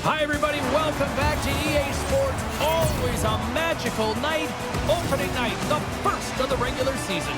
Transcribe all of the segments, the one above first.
Hi, everybody. Welcome back to EA Sports. Always a magical night. Opening night, the first of the regular season.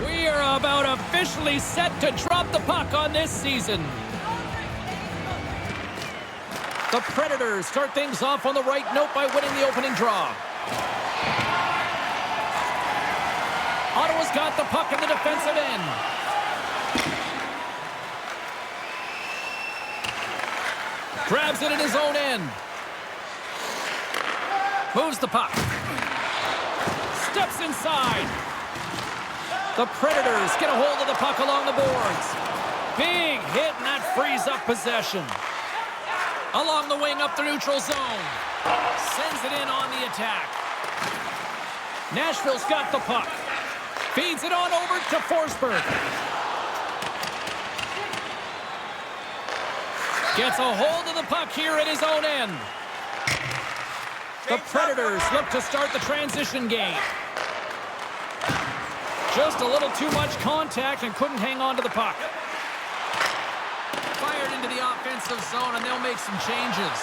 We are about officially set to drop the puck on this season. The Predators start things off on the right note by winning the opening draw. Ottawa's got the puck in the defensive end. Grabs it in his own end. Moves the puck. Steps inside. The Predators get a hold of the puck along the boards. Big hit, and that frees up possession. Along the wing up the neutral zone. Sends it in on the attack. Nashville's got the puck. Feeds it on over to Forsberg. Gets a hold of the puck here at his own end. The Predators look to start the transition game. Just a little too much contact and couldn't hang on to the puck. Fired into the offensive zone, and they'll make some changes.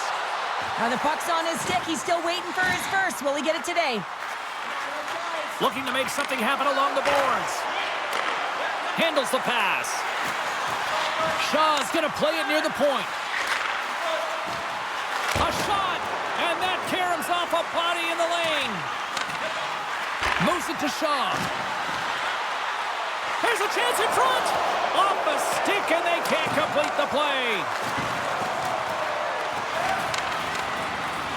Now the puck's on his stick. He's still waiting for his first. Will he get it today? Looking to make something happen along the boards. Handles the pass. Shaw's going to play it near the point. A shot, and that caroms off a body in the lane. Moves it to Shaw. There's a chance in front. Off a stick, and they can't complete the play.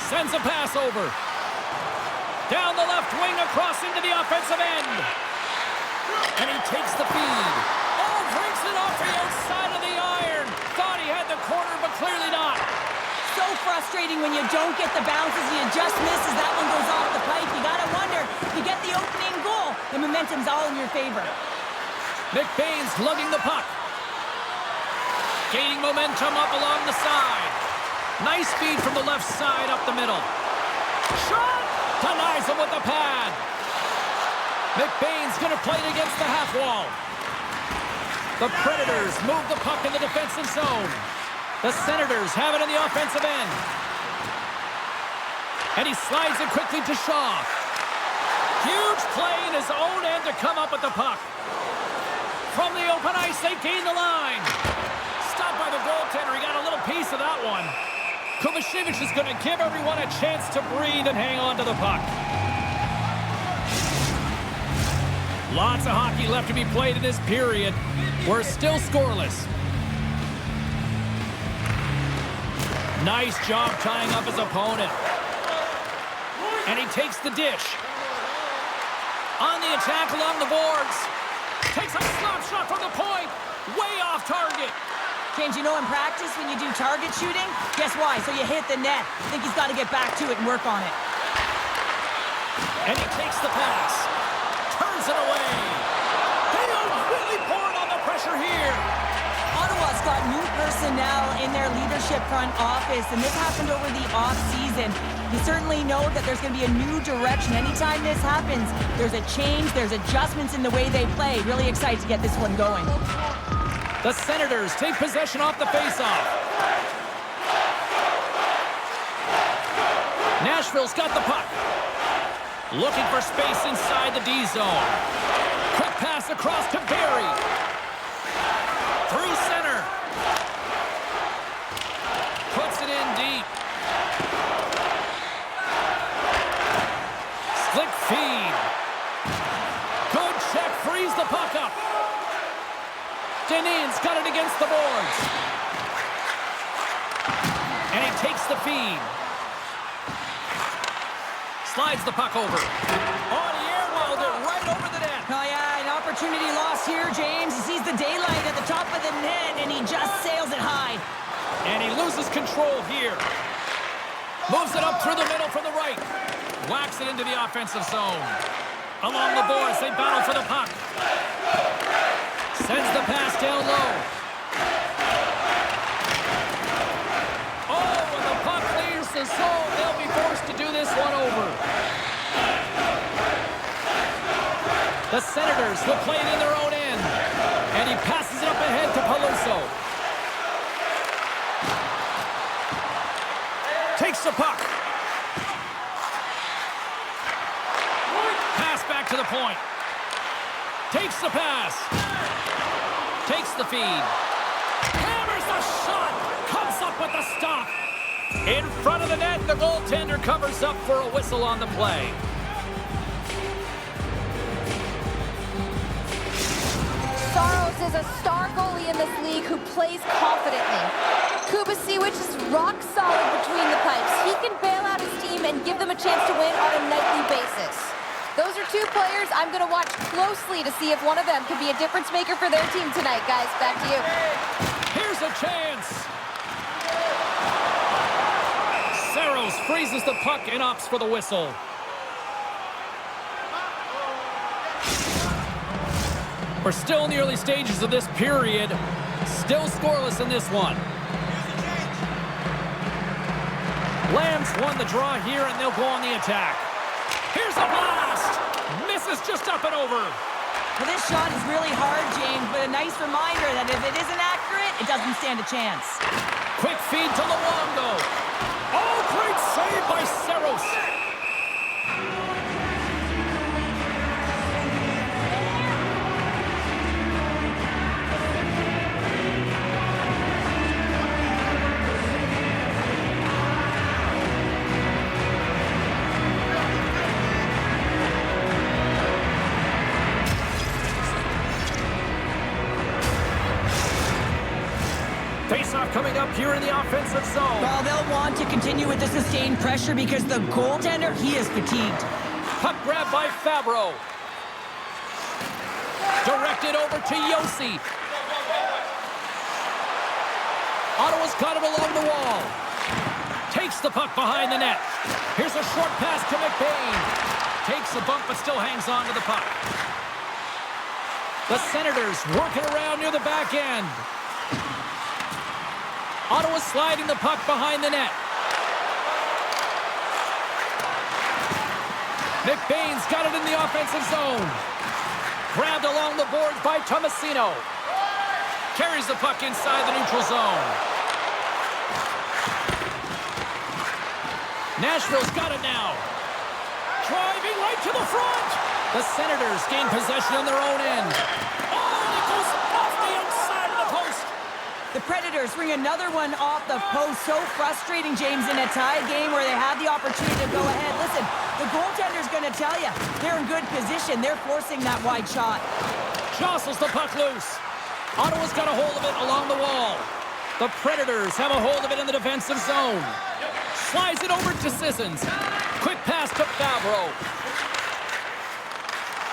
Sends a pass over. Down the left wing, across into the offensive end. And he takes the feed. Oh, breaks it off the outside of the iron. Thought he had the corner, but clearly not. So frustrating when you don't get the bounces and you just miss as that one goes off the pipe. You momentum's all in your favor. McBain's lugging the puck. Gaining momentum up along the side. Nice speed from the left side up the middle. Shot! Denies him with the pad. McBain's going to play it against the half wall. The Predators move the puck in the defensive zone. The Senators have it in the offensive end. And he slides it quickly to Shaw. Huge play in his own end to come up with the puck. From the open ice, they gain the line. Stopped by the goaltender. He got a little piece of that one. Kovacevic is going to give everyone a chance to breathe and hang on to the puck. Lots of hockey left to be played in this period. We're still scoreless. Nice job tying up his opponent. And he takes the dish. On the attack along the boards. Takes a slap shot from the point. Way off target. James, you know in practice when you do target shooting, guess why? So you hit the net. I think he's got to get back to it and work on it. And he takes the pass. Turns it away. They are really pouring on the pressure here. Ottawa's got new personnel in their leadership front office, and this happened over the off-season. You certainly know that there's going to be a new direction. Anytime this happens, there's a change, there's adjustments in the way they play. Really excited to get this one going. The Senators take possession off the faceoff. Nashville's got the puck. Looking for space inside the D zone. Quick pass across to Barry. Through center. Puts it in deep. Slick feed. Good check. Frees the puck up. Denin's got it against the boards. And he takes the feed. Slides the puck over. On the air, walled it right over the net. Oh, yeah, an opportunity lost here, James. He sees the daylight at the top of the net, and he just sails it high. And he loses control here. Moves it up through the middle from the right. Whacks it into the offensive zone. Along the boards, they battle for the puck. Sends the pass down low. Oh, and the puck leaves the zone. They'll be forced to do this one over. The Senators will play it in their own end. And he passes it up ahead to Paluso. Takes the puck. Pass back to the point. Takes the pass. Takes the feed. Hammers the shot. Comes up with the stop. In front of the net, the goaltender covers up for a whistle on the play. Saros is a star goalie in this league who plays confidently. Kovacevic is rock solid between the pipes. He can bail out his team and give them a chance to win on a nightly basis. Those are two players I'm going to watch closely to see if one of them can be a difference maker for their team tonight, guys. Back to you. Here's a chance. Saros freezes the puck and opts for the whistle. We're still in the early stages of this period. Still scoreless in this one. Lamb's won the draw here, and they'll go on the attack. Here's a blast! Misses just up and over. Well, this shot is really hard, James, but a nice reminder that if it isn't accurate, it doesn't stand a chance. Quick feed to Luongo. Oh, great save by Saros. Face-off coming up here in the offensive zone. Well, they'll want to continue with the sustained pressure because the goaltender, he is fatigued. Puck grab by Fabro. Directed over to Yossi. Ottawa's got it along the wall. Takes the puck behind the net. Here's a short pass to McBain. Takes a bump but still hangs on to the puck. The Senators working around near the back end. Ottawa sliding the puck behind the net. McBain's got it in the offensive zone. Grabbed along the boards by Tomasino. Carries the puck inside the neutral zone. Nashville's got it now. Driving right to the front. The Senators gain possession on their own end. Oh, it goes off the outside of the post. The Predators bring another one off the post. So frustrating, James, in a tie game where they have the opportunity to go ahead. Listen, the goaltender's going to tell you they're in good position. They're forcing that wide shot. Jostles the puck loose. Ottawa's got a hold of it along the wall. The Predators have a hold of it in the defensive zone. Slides it over to Sissons. Quick pass to Favreau.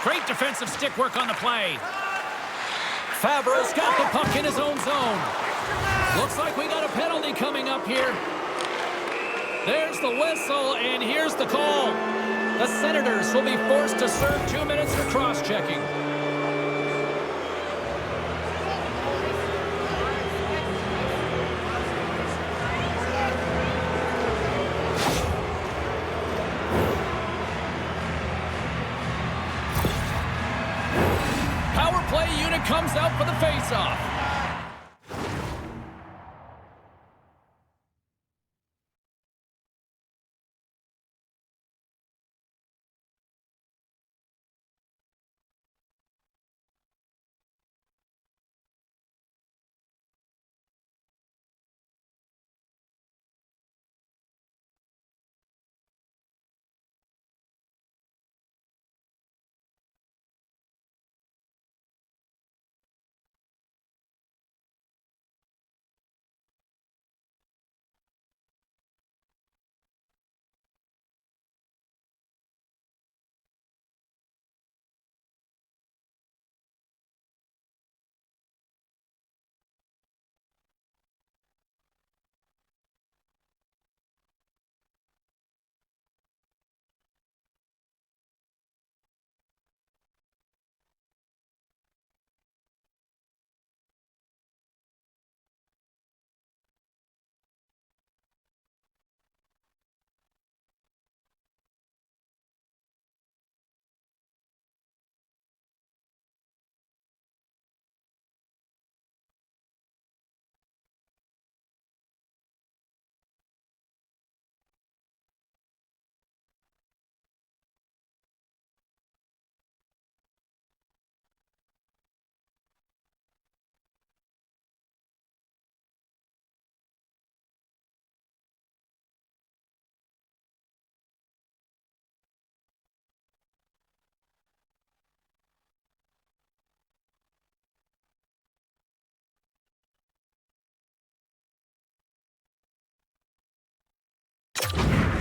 Great defensive stick work on the play. Favreau's got the puck in his own zone. Looks like we got a penalty coming up here. There's the whistle, and here's the call. The Senators will be forced to serve 2 minutes for cross-checking. Power play unit comes out for the face-off.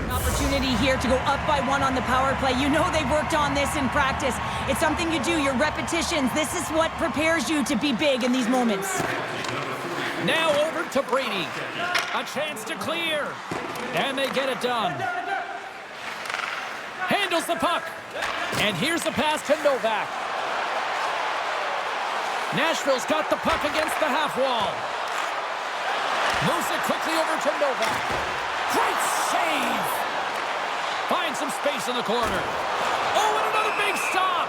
Opportunity here to go up by 1 on the power play. You know they've worked on this in practice. It's something you do, your repetitions. This is what prepares you to be big in these moments. Now over to Brady. A chance to clear. And they get it done. Handles the puck. And here's the pass to Novak. Nashville's got the puck against the half wall. Moves it quickly over to Novak. Great save. Finds some space in the corner. Oh, and another big stop.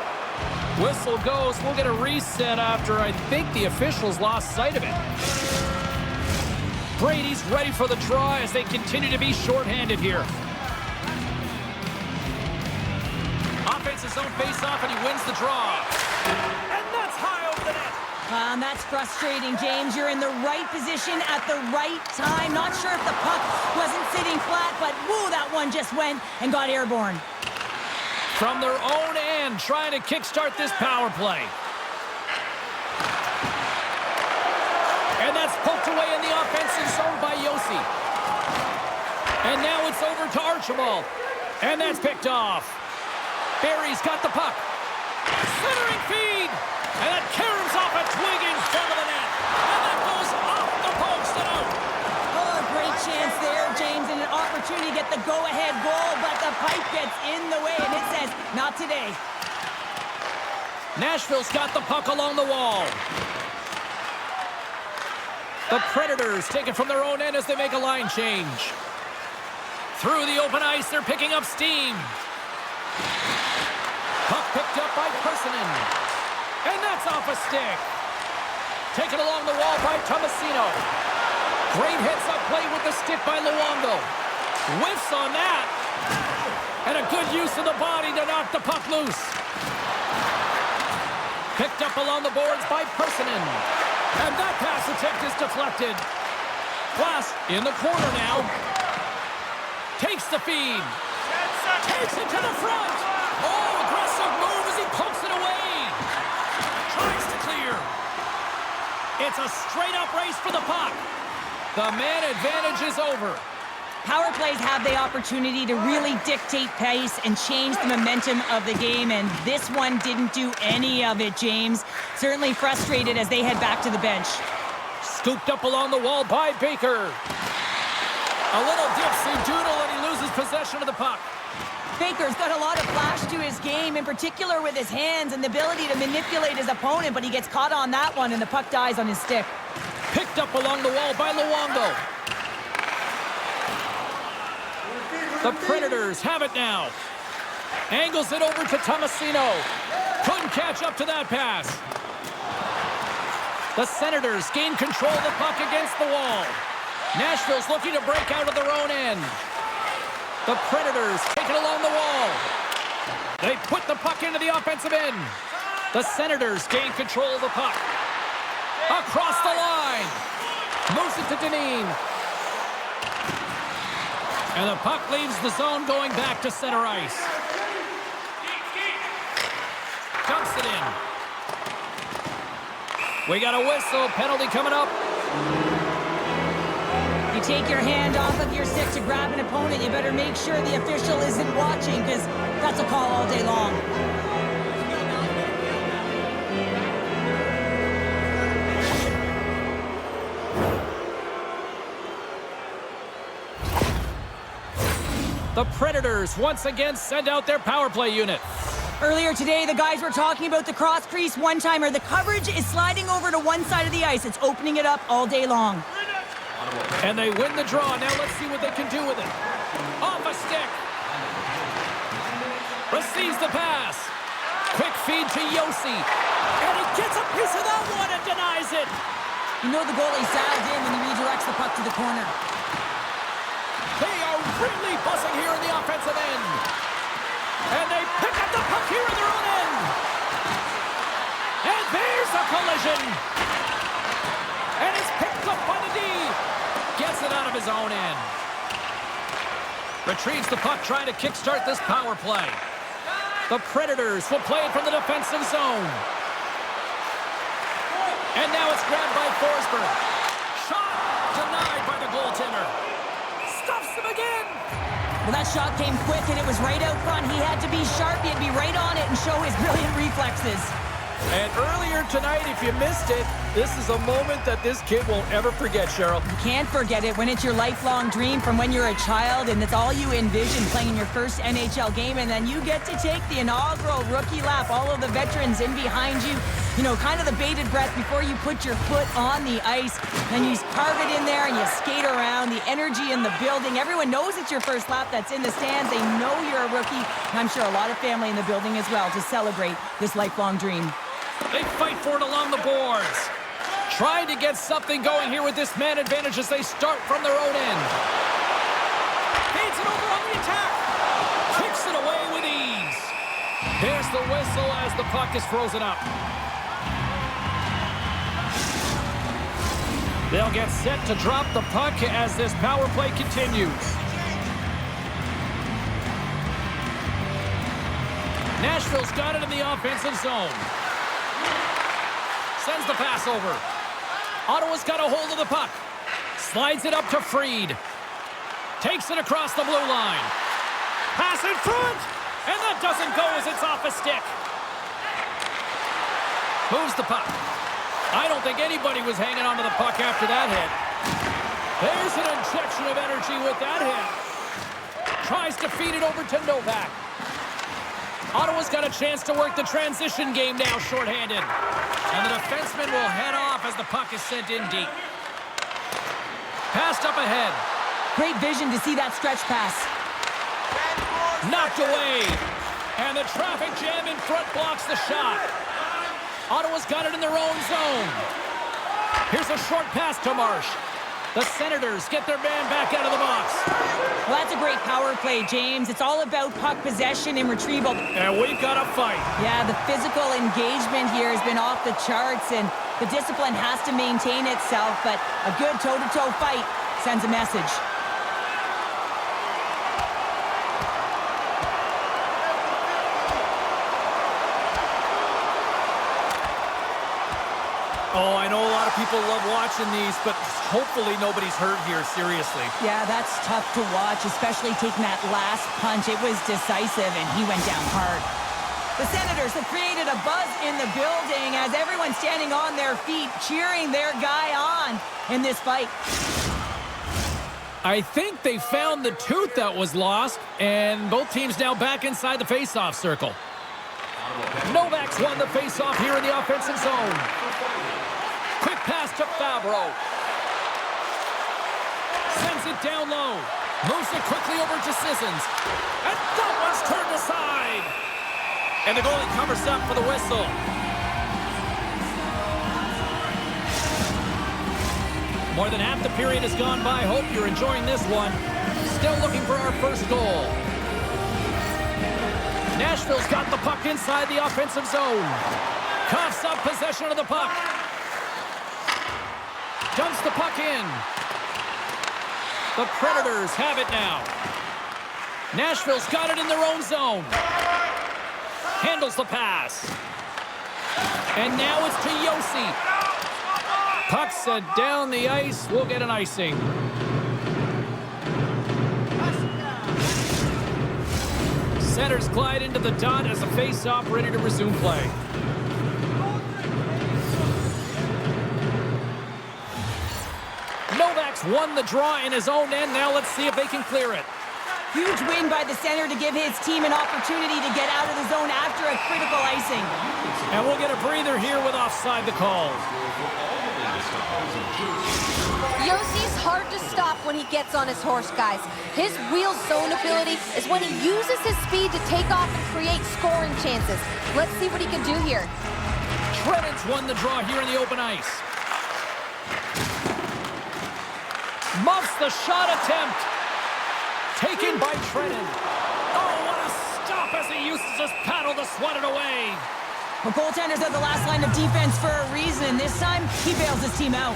Whistle goes. We'll get a reset after I think the officials lost sight of it. Brady's ready for the draw as they continue to be shorthanded here. Offensive zone face-off, and he wins the draw. And that's high over the net. And that's frustrating, James. You're in the right position at the right time. Not sure if the puck wasn't sitting flat, but woo, that one just went and got airborne. From their own end, trying to kickstart this power play. And that's poked away in the offensive zone by Yossi. And now it's over to Archibald. And that's picked off. Barry's got the puck. Centering feed. And that caroms off a twig in front of the net. And that goes off the post and out. Oh, a great chance there, James, and an opportunity to get the go-ahead goal, but the pipe gets in the way, and it says, not today. Nashville's got the puck along the wall. The Predators take it from their own end as they make a line change. Through the open ice, they're picking up steam. Puck picked up by Personen. And that's off a stick. Taken along the wall by Tomasino. Great heads-up play with the stick by Luongo. Whiffs on that. And a good use of the body to knock the puck loose. Picked up along the boards by Personen. And that pass attempt is deflected. Glass in the corner now. Takes the feed. Takes it to the front. Oh, aggressive move as he pokes it away. Tries to clear. It's a straight-up race for the puck. The man advantage is over. Power plays have the opportunity to really dictate pace and change the momentum of the game, and this one didn't do any of it, James. Certainly frustrated as they head back to the bench. Scooped up along the wall by Baker. A little dipsy doodle and he loses possession of the puck. Baker's got a lot of flash to his game, in particular with his hands and the ability to manipulate his opponent, but he gets caught on that one and the puck dies on his stick. Picked up along the wall by Luongo. The Predators have it now. Angles it over to Tomasino. Couldn't catch up to that pass. The Senators gain control of the puck against the wall. Nashville's looking to break out of their own end. The Predators take it along the wall. They put the puck into the offensive end. The Senators gain control of the puck. Across the line. Moves it to Dineen. And the puck leaves the zone going back to center ice. Dumps it in. We got a whistle. Penalty coming up. You take your hand off of your stick to grab an opponent, you better make sure the official isn't watching, because that's a call all day long. The Predators once again send out their power play unit. Earlier today, the guys were talking about the cross-crease one-timer. The coverage is sliding over to one side of the ice. It's opening it up all day long. And they win the draw. Now let's see what they can do with it. Off a stick. Receives the pass. Quick feed to Yossi. And he gets a piece of that one and denies it. You know the goalie sagged in when he redirects the puck to the corner. They are really buzzing here in the offensive end. And they pick up the puck here in their own end. And there's a collision. And it's picked up by the D. Gets it out of his own end. Retrieves the puck, trying to kickstart this power play. The Predators will play it from the defensive zone. And now it's grabbed by Forsberg. Shot denied by the goaltender. Stuffs him again. Well, that shot came quick, and it was right out front. He had to be sharp. He had to be right on it and show his brilliant reflexes. And earlier tonight, if you missed it, this is a moment that this kid won't ever forget, Cheryl. You can't forget it when it's your lifelong dream from when you're a child, and it's all you envision, playing in your first NHL game, and then you get to take the inaugural rookie lap, all of the veterans in behind you, you know, kind of the bated breath before you put your foot on the ice. Then you carve it in there and you skate around. The energy in the building. Everyone knows it's your first lap that's in the stands. They know you're a rookie. And I'm sure a lot of family in the building as well to celebrate this lifelong dream. They fight for it along the boards. Trying to get something going here with this man advantage as they start from their own end. Feeds it over on the attack. Kicks it away with ease. There's the whistle as the puck is frozen up. They'll get set to drop the puck as this power play continues. Nashville's got it in the offensive zone. Sends the pass over. Ottawa's got a hold of the puck. Slides it up to Fried. Takes it across the blue line. Pass in front. And that doesn't go as it's off a stick. Moves the puck. I don't think anybody was hanging onto the puck after that hit. There's an injection of energy with that hit. Tries to feed it over to Novak. Ottawa's got a chance to work the transition game now, shorthanded. And the defenseman will head off as the puck is sent in deep. Passed up ahead. Great vision to see that stretch pass. Knocked away. And the traffic jam in front blocks the shot. Ottawa's got it in their own zone. Here's a short pass to Marsh. The Senators get their man back out of the box. Well, that's a great power play, James. It's all about puck possession and retrieval. And we've got a fight. Yeah, the physical engagement here has been off the charts, and the discipline has to maintain itself, but a good toe-to-toe fight sends a message. Oh, I know a lot of people love watching these, but hopefully nobody's hurt here, seriously. Yeah, that's tough to watch, especially taking that last punch. It was decisive, and he went down hard. The Senators have created a buzz in the building as everyone's standing on their feet, cheering their guy on in this fight. I think they found the tooth that was lost, and both teams now back inside the face-off circle. Novak's won the face-off here in the offensive zone. Quick pass to Fabro. Sends it down low. Moves it quickly over to Saison. And that one's turned aside. And the goalie covers up for the whistle. More than half the period has gone by. Hope you're enjoying this one. Still looking for our first goal. Nashville's got the puck inside the offensive zone. Coughs up possession of the puck. Dumps the puck in. The Predators have it now. Nashville's got it in their own zone. Handles the pass. And now it's to Josi. Puck set down the ice. We'll get an icing. Centers glide into the dot as a face-off ready to resume play. Novak's won the draw in his own end. Now let's see if they can clear it. Huge win by the center to give his team an opportunity to get out of the zone after a critical icing. And we'll get a breather here with offside the call. Josi's hard to stop when he gets on his horse, guys. His wheel zone ability is when he uses his speed to take off and create scoring chances. Let's see what he can do here. Trenin's won the draw here in the open ice. Muffs the shot attempt. Taken by Trenin. Oh, what a stop as he uses his paddle to swat it away. The goaltender's at the last line of defense for a reason. This time, he bails his team out.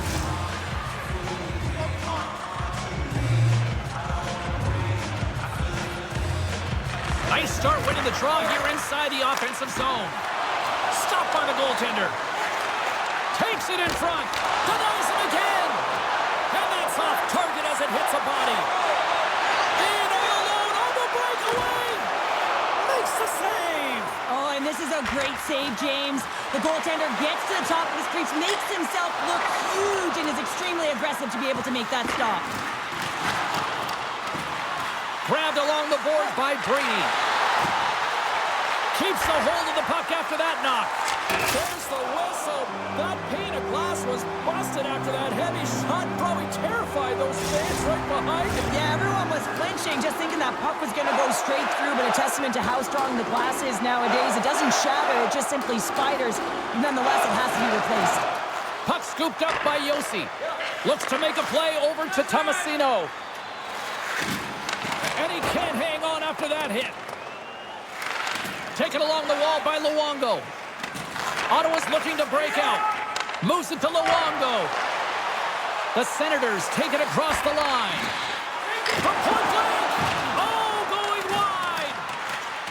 Nice start winning the draw here inside the offensive zone. Stopped by the goaltender. Takes it in front. Denies it again. And that's off target as it hits a body. In all alone on the breakaway. Makes the save. Oh, and this is a great save, James. The goaltender gets to the top of his crease, makes himself look huge, and is extremely aggressive to be able to make that stop. Grabbed along the boards by Brady. Keeps a hold of the puck after that knock. There's the whistle. That pane of glass was busted after that heavy shot. Probably terrified those fans right behind him. Yeah, everyone was flinching, just thinking that puck was going to go straight through, but a testament to how strong the glass is nowadays. It doesn't shatter, it just simply spiders. Nonetheless, it has to be replaced. Puck scooped up by Josi. Looks to make a play over to Tomasino. And he can't hang on after that hit. Taken along the wall by Luongo. Ottawa's looking to break out. Moves it to Luongo. The Senators take it across the line. From point blank. Oh, going wide.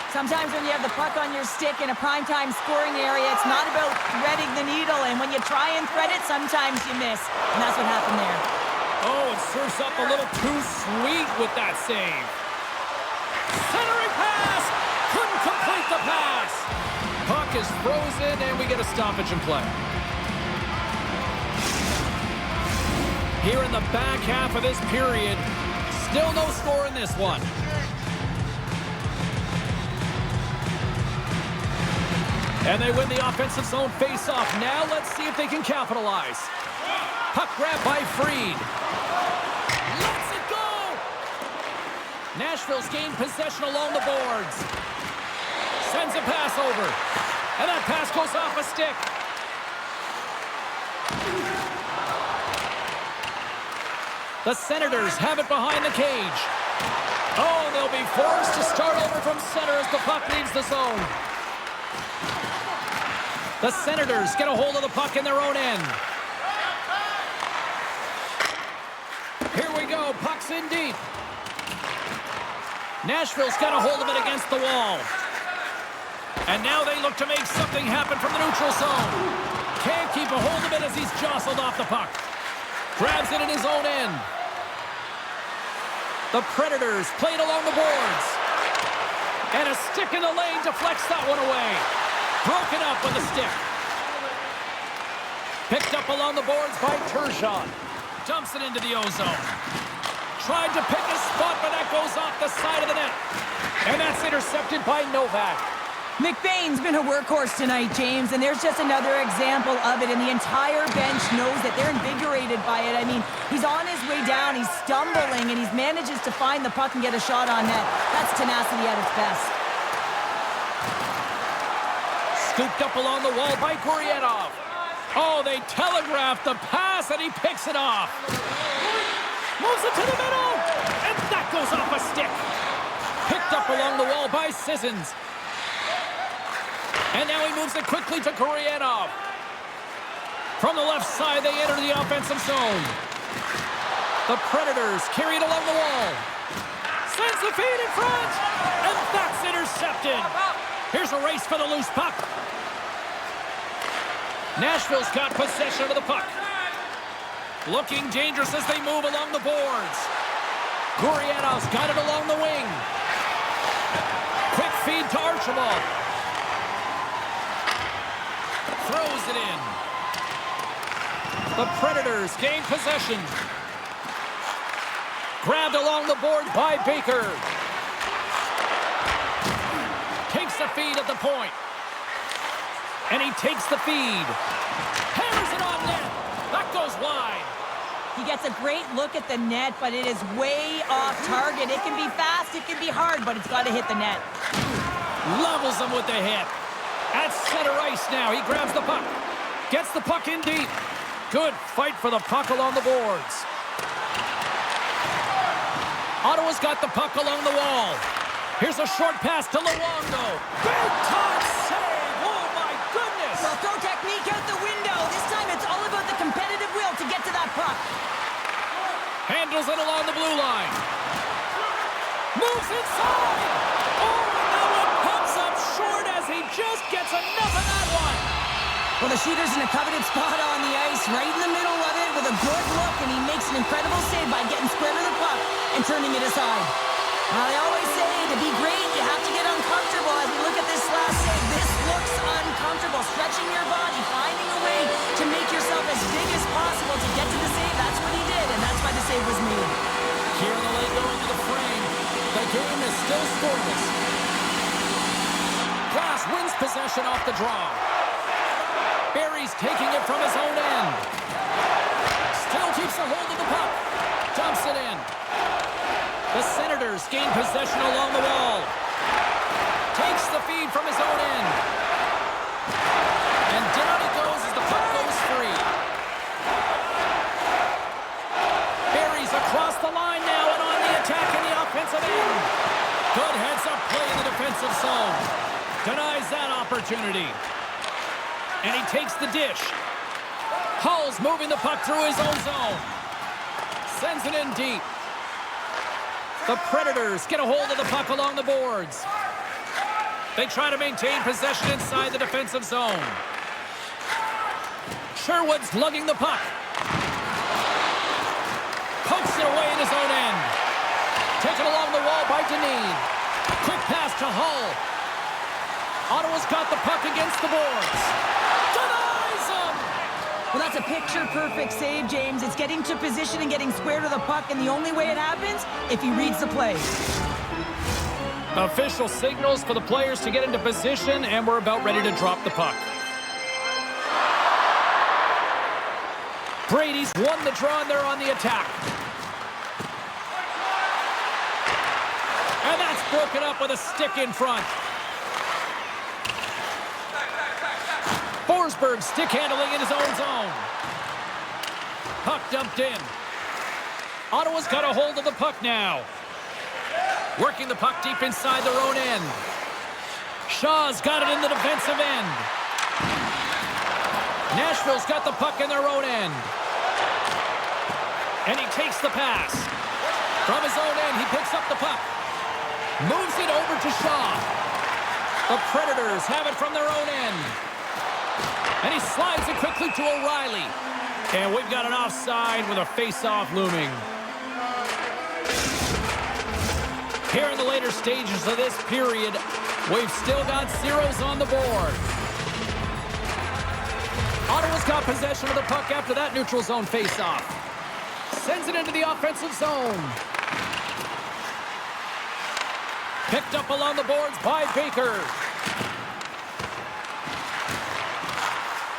Sometimes when you have the puck on your stick in a primetime scoring area, it's not about threading the needle. And when you try and thread it, sometimes you miss. And that's what happened there. Oh, it serves up a little too sweet with that save. Centering pass. Couldn't complete the pass. Puck is frozen, and we get a stoppage in play. Here in the back half of this period, still no score in this one. And they win the offensive zone face-off. Now let's see if they can capitalize. Puck grab by Freed. Lets it go! Nashville's gained possession along the boards. Sends a pass over. And that pass goes off a stick. The Senators have it behind the cage. Oh, they'll be forced to start over from center as the puck leaves the zone. The Senators get a hold of the puck in their own end. Here we go, puck's in deep. Nashville's got a hold of it against the wall. And now they look to make something happen from the neutral zone. Can't keep a hold of it as he's jostled off the puck. Grabs it in his own end. The Predators played along the boards. And a stick in the lane deflects that one away. Broken up with a stick. Picked up along the boards by Turgeon. Dumps it into the O-zone. Tried to pick a spot, but that goes off the side of the net. And that's intercepted by Novak. McBain's been a workhorse tonight, James, and there's just another example of it, and the entire bench knows that they're invigorated by it. I mean, he's on his way down, he's stumbling, and he manages to find the puck and get a shot on net. That's tenacity at its best. Scooped up along the wall by Gurianov. Oh, they telegraphed the pass, and he picks it off. Moves it to the middle, and that goes off a stick. Picked up along the wall by Saison. And now he moves it quickly to Gurianov. From the left side, they enter the offensive zone. The Predators carry it along the wall. Sends the feed in front, and that's intercepted. Here's a race for the loose puck. Nashville's got possession of the puck. Looking dangerous as they move along the boards. Gurianov's got it along the wing. Quick feed to Archibald. Throws it in. The Predators gain possession. Grabbed along the board by Baker. Takes the feed at the point. And he takes the feed. Hammers it on net. That goes wide. He gets a great look at the net, but it is way off target. It can be fast, it can be hard, but it's got to hit the net. Levels him with the hit. At center ice now, he grabs the puck. Gets the puck in deep. Good fight for the puck along the boards. Ottawa's got the puck along the wall. Here's a short pass to Luongo. Big time save! Oh my goodness! Well, throw technique out the window. This time it's all about the competitive will to get to that puck. Handles it along the blue line. Moves inside! Oh, now it comes up short as he just gets enough of that one. Well, the shooter's in a coveted spot on the ice, right in the middle of it with a good look, and he makes an incredible save by getting square to the puck and turning it aside. Now, they always say to be great, you have to get uncomfortable. As you look at this last save, this looks uncomfortable. Stretching your body, finding a way to make yourself as big as possible to get to the save. That's what he did, and that's why the save was made. Here in the lane going to the frame. The game is still scoreless. Glass wins possession off the draw. Barry's taking it from his own end. Still keeps a hold of the puck. Dumps it in. The Senators gain possession along the wall. Takes the feed from his own end. And down it goes as the puck goes free. Barry's across the line now and on the attack in the offensive end. Good heads-up play in the defensive zone. Denies that opportunity. And he takes the dish. Hull's moving the puck through his own zone. Sends it in deep. The Predators get a hold of the puck along the boards. They try to maintain possession inside the defensive zone. Sherwood's lugging the puck. Pokes it away in his own end. Taken along the wall by Dineen. Quick pass to Hull. Ottawa's got the puck against the boards. Denies him! Well, that's a picture-perfect save, James. It's getting to position and getting square to the puck, and the only way it happens, if he reads the play. Official signals for the players to get into position, and we're about ready to drop the puck. Brady's won the draw, and they're on the attack. And that's broken up with a stick in front. Forsberg stick handling in his own zone. Puck dumped in. Ottawa's got a hold of the puck now. Working the puck deep inside their own end. Shaw's got it in the defensive end. Nashville's got the puck in their own end. And he takes the pass. From his own end, he picks up the puck. Moves it over to Shaw. The Predators have it from their own end. And he slides it quickly to O'Reilly. And we've got an offside with a face-off looming. Here in the later stages of this period, we've still got zeros on the board. Ottawa's got possession of the puck after that neutral zone face-off. Sends it into the offensive zone. Picked up along the boards by Baker.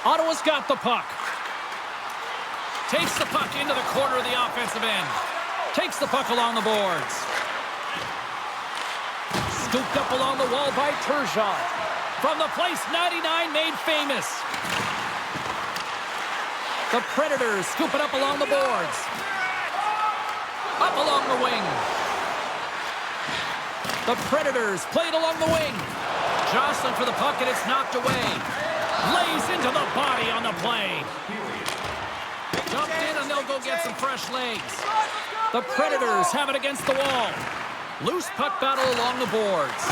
Ottawa's got the puck. Takes the puck into the corner of the offensive end. Takes the puck along the boards. Scooped up along the wall by Turgeon. From the place 99 made famous. The Predators scoop it up along the boards. Up along the wing. The Predators play it along the wing. Jostling for the puck, and it's knocked away. Lays into the body on the play. Jumped in, and they'll go get some fresh legs. The Predators have it against the wall. Loose puck battle along the boards.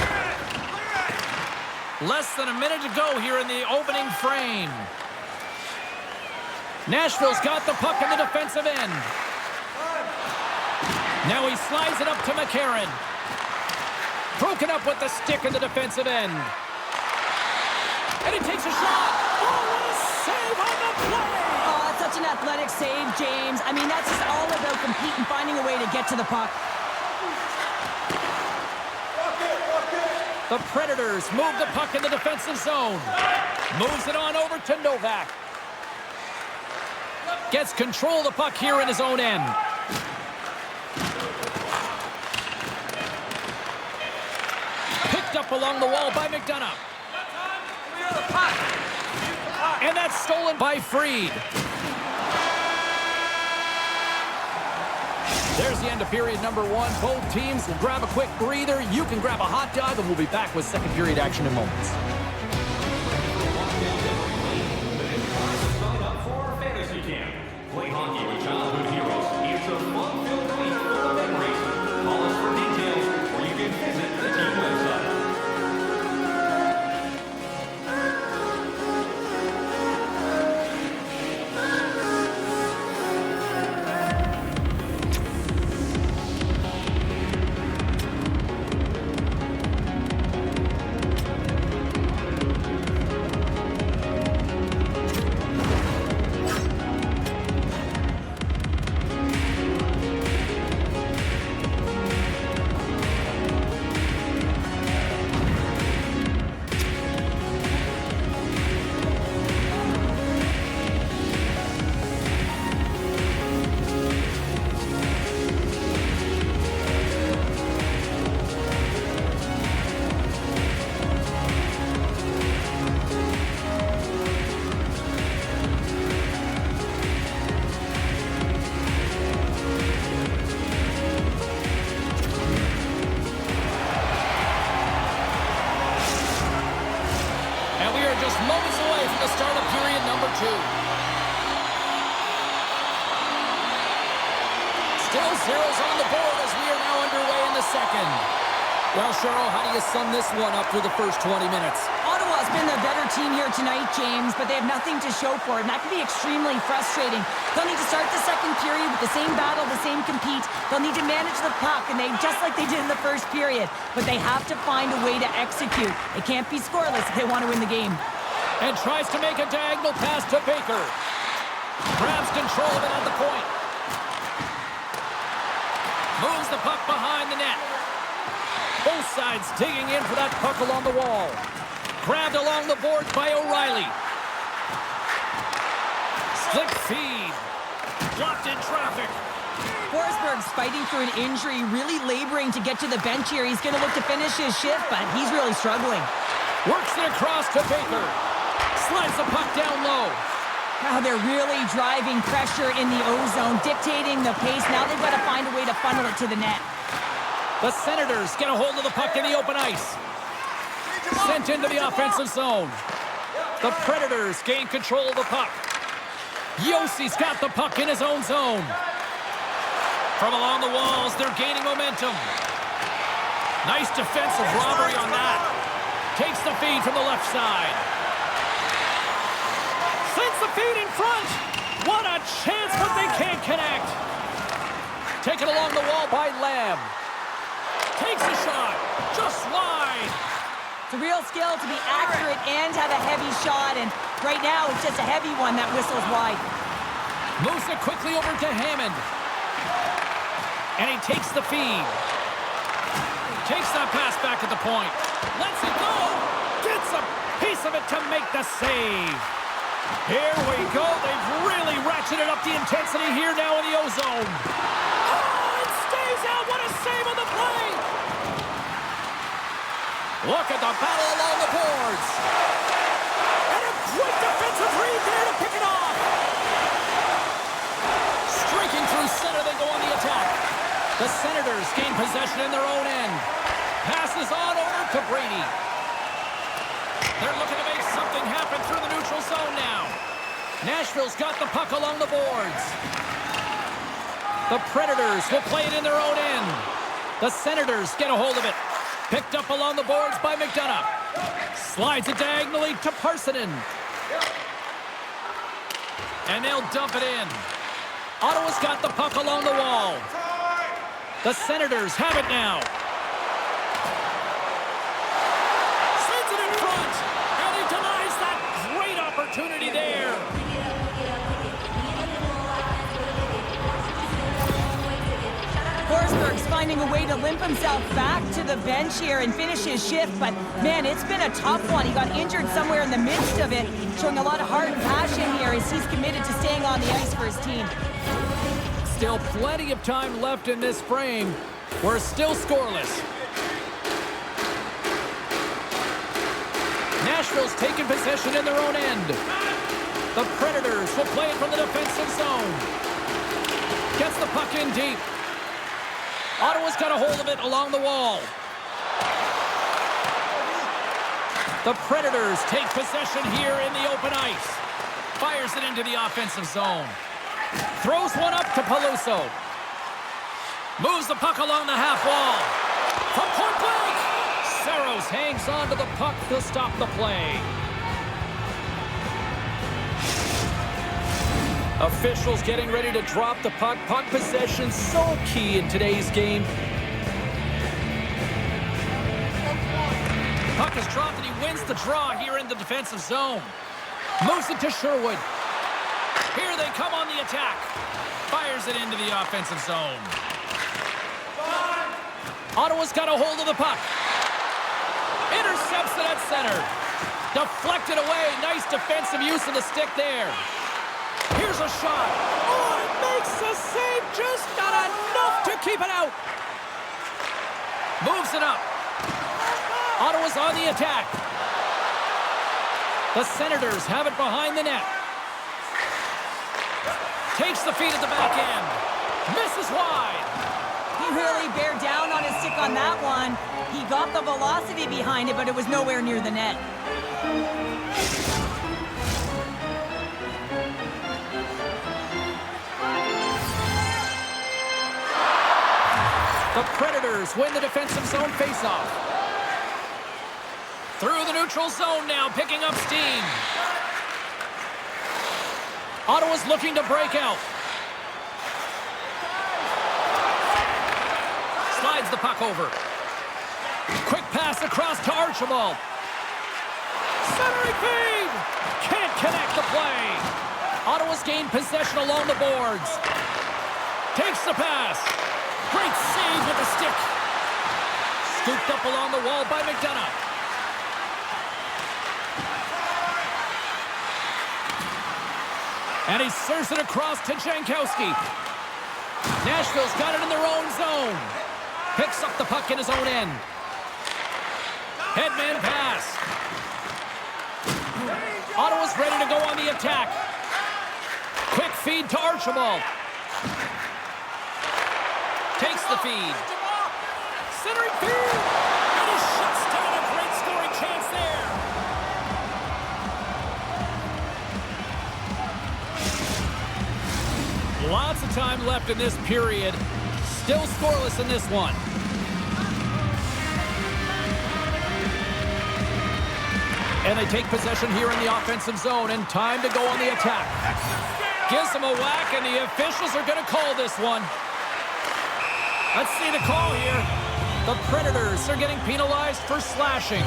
Less than a minute to go here in the opening frame. Nashville's got the puck in the defensive end. Now he slides it up to McCarron. Broken up with the stick in the defensive end. And he takes a shot. Oh, what a save on the play! Oh, that's such an athletic save, James. I mean, that's just all about competing, finding a way to get to the puck. The Predators move the puck in the defensive zone. Moves it on over to Novak. Gets control of the puck here in his own end. Picked up along the wall by McDonough. And that's stolen by Freed. There's the end of period number one. Both teams will grab a quick breather. You can grab a hot dog, and we'll be back with second period action in moments. Sign up for our fantasy camp. Play hockey with childhood heroes. It's a fun-filled week full of memories. Call us for details, or you can visit the team website. Still zeros on the board as we are now underway in the second. Well, Cheryl, how do you sum this one up through the first 20 minutes? Ottawa's been the better team here tonight, James, but they have nothing to show for it, and that can be extremely frustrating. They'll need to start the second period with the same battle, the same compete. They'll need to manage the puck, and just like they did in the first period, but they have to find a way to execute. It can't be scoreless if they want to win the game. And tries to make a diagonal pass to Baker. Grabs control of it at the point. Moves the puck behind the net. Both sides digging in for that puck along the wall. Grabbed along the boards by O'Reilly. Slick feed. Blocked in traffic. Forsberg's fighting through an injury, really laboring to get to the bench here. He's going to look to finish his shift, but he's really struggling. Works it across to Baker. Slides the puck down low. Now they're really driving pressure in the O-zone, dictating the pace. Now they've got to find a way to funnel it to the net. The Senators get a hold of the puck in the open ice. Sent into the offensive zone. The Predators gain control of the puck. Yossi's got the puck in his own zone. From along the walls, they're gaining momentum. Nice defensive robbery on that. Takes the feed from the left side. Sends the feed in front. What a chance, but they can't connect. Taken along the wall by Lamb. Takes a shot. Just wide. It's a real skill to be accurate and have a heavy shot, and right now it's just a heavy one that whistles wide. Moves it quickly over to Hammond. And he takes the feed. Takes that pass back at the point. Lets it go. Gets a piece of it to make the save. Here we go. They've really ratcheted up the intensity here now in the O-zone. Oh, it stays out. What a save on the play. Look at the battle along the boards. And a great defensive read there to pick it off. Streaking through center, they go on the attack. The Senators gain possession in their own end. Passes on over to Brady. They're looking to make something happen through the neutral zone now. Nashville's got the puck along the boards. The Predators will play it in their own end. The Senators get a hold of it. Picked up along the boards by McDonough. Slides it diagonally to Parsonen. And they'll dump it in. Ottawa's got the puck along the wall. The Senators have it now. Sends it in front. And he denies that great opportunity there. Forsberg's finding a way to limp himself back to the bench here and finish his shift, but man, it's been a tough one. He got injured somewhere in the midst of it, showing a lot of heart and passion here as he's committed to staying on the ice for his team. Still plenty of time left in this frame. We're still scoreless. Nashville's taken possession in their own end. The Predators will play it from the defensive zone. Gets the puck in deep. Ottawa's got a hold of it along the wall. The Predators take possession here in the open ice. Fires it into the offensive zone. Throws one up to Peluso. Moves the puck along the half wall. From point blank, Saros hangs on to the puck to stop the play. Officials getting ready to drop the puck. Puck possession so key in today's game. Puck is dropped and he wins the draw here in the defensive zone. Moves it to Sherwood. Here they come on the attack. Fires it into the offensive zone. Ottawa's got a hold of the puck. Intercepts it at center. Deflected away. Nice defensive use of the stick there. Here's a shot. Oh, it makes the save. Just not enough to keep it out. Moves it up. Ottawa's on the attack. The Senators have it behind the net. Takes the feed at the back end. Misses wide. He really bared down on his stick on that one. He got the velocity behind it, but it was nowhere near the net. The Predators win the defensive zone faceoff. Through the neutral zone now, picking up steam. Ottawa's looking to break out. Slides the puck over. Quick pass across to Archibald. Centering feed! Can't connect the play. Ottawa's gained possession along the boards. Takes the pass. Great save with the stick. Scooped up along the wall by McDonough. And he serves it across to Jankowski. Nashville's got it in their own zone. Picks up the puck in his own end. Headman pass. Ottawa's ready to go on the attack. Quick feed to Archibald. Takes the feed. Centering feed. And he shuts down a great scoring chance there. Lots of time left in this period. Still scoreless in this one. And they take possession here in the offensive zone, and time to go on the attack. Gives them a whack, and the officials are going to call this one. Let's see the call here. The Predators are getting penalized for slashing.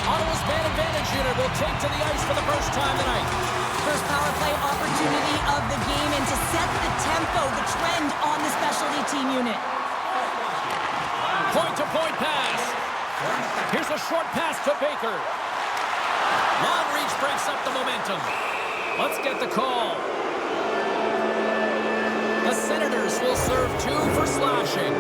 Ottawa's man advantage unit will take to the ice for the first time tonight. First power play opportunity of the game, and to set the tempo, the trend on the specialty team unit. Point-to-point pass. Here's a short pass to Baker. Long reach breaks up the momentum. Let's get the call. The Senators will serve 2 for slashing.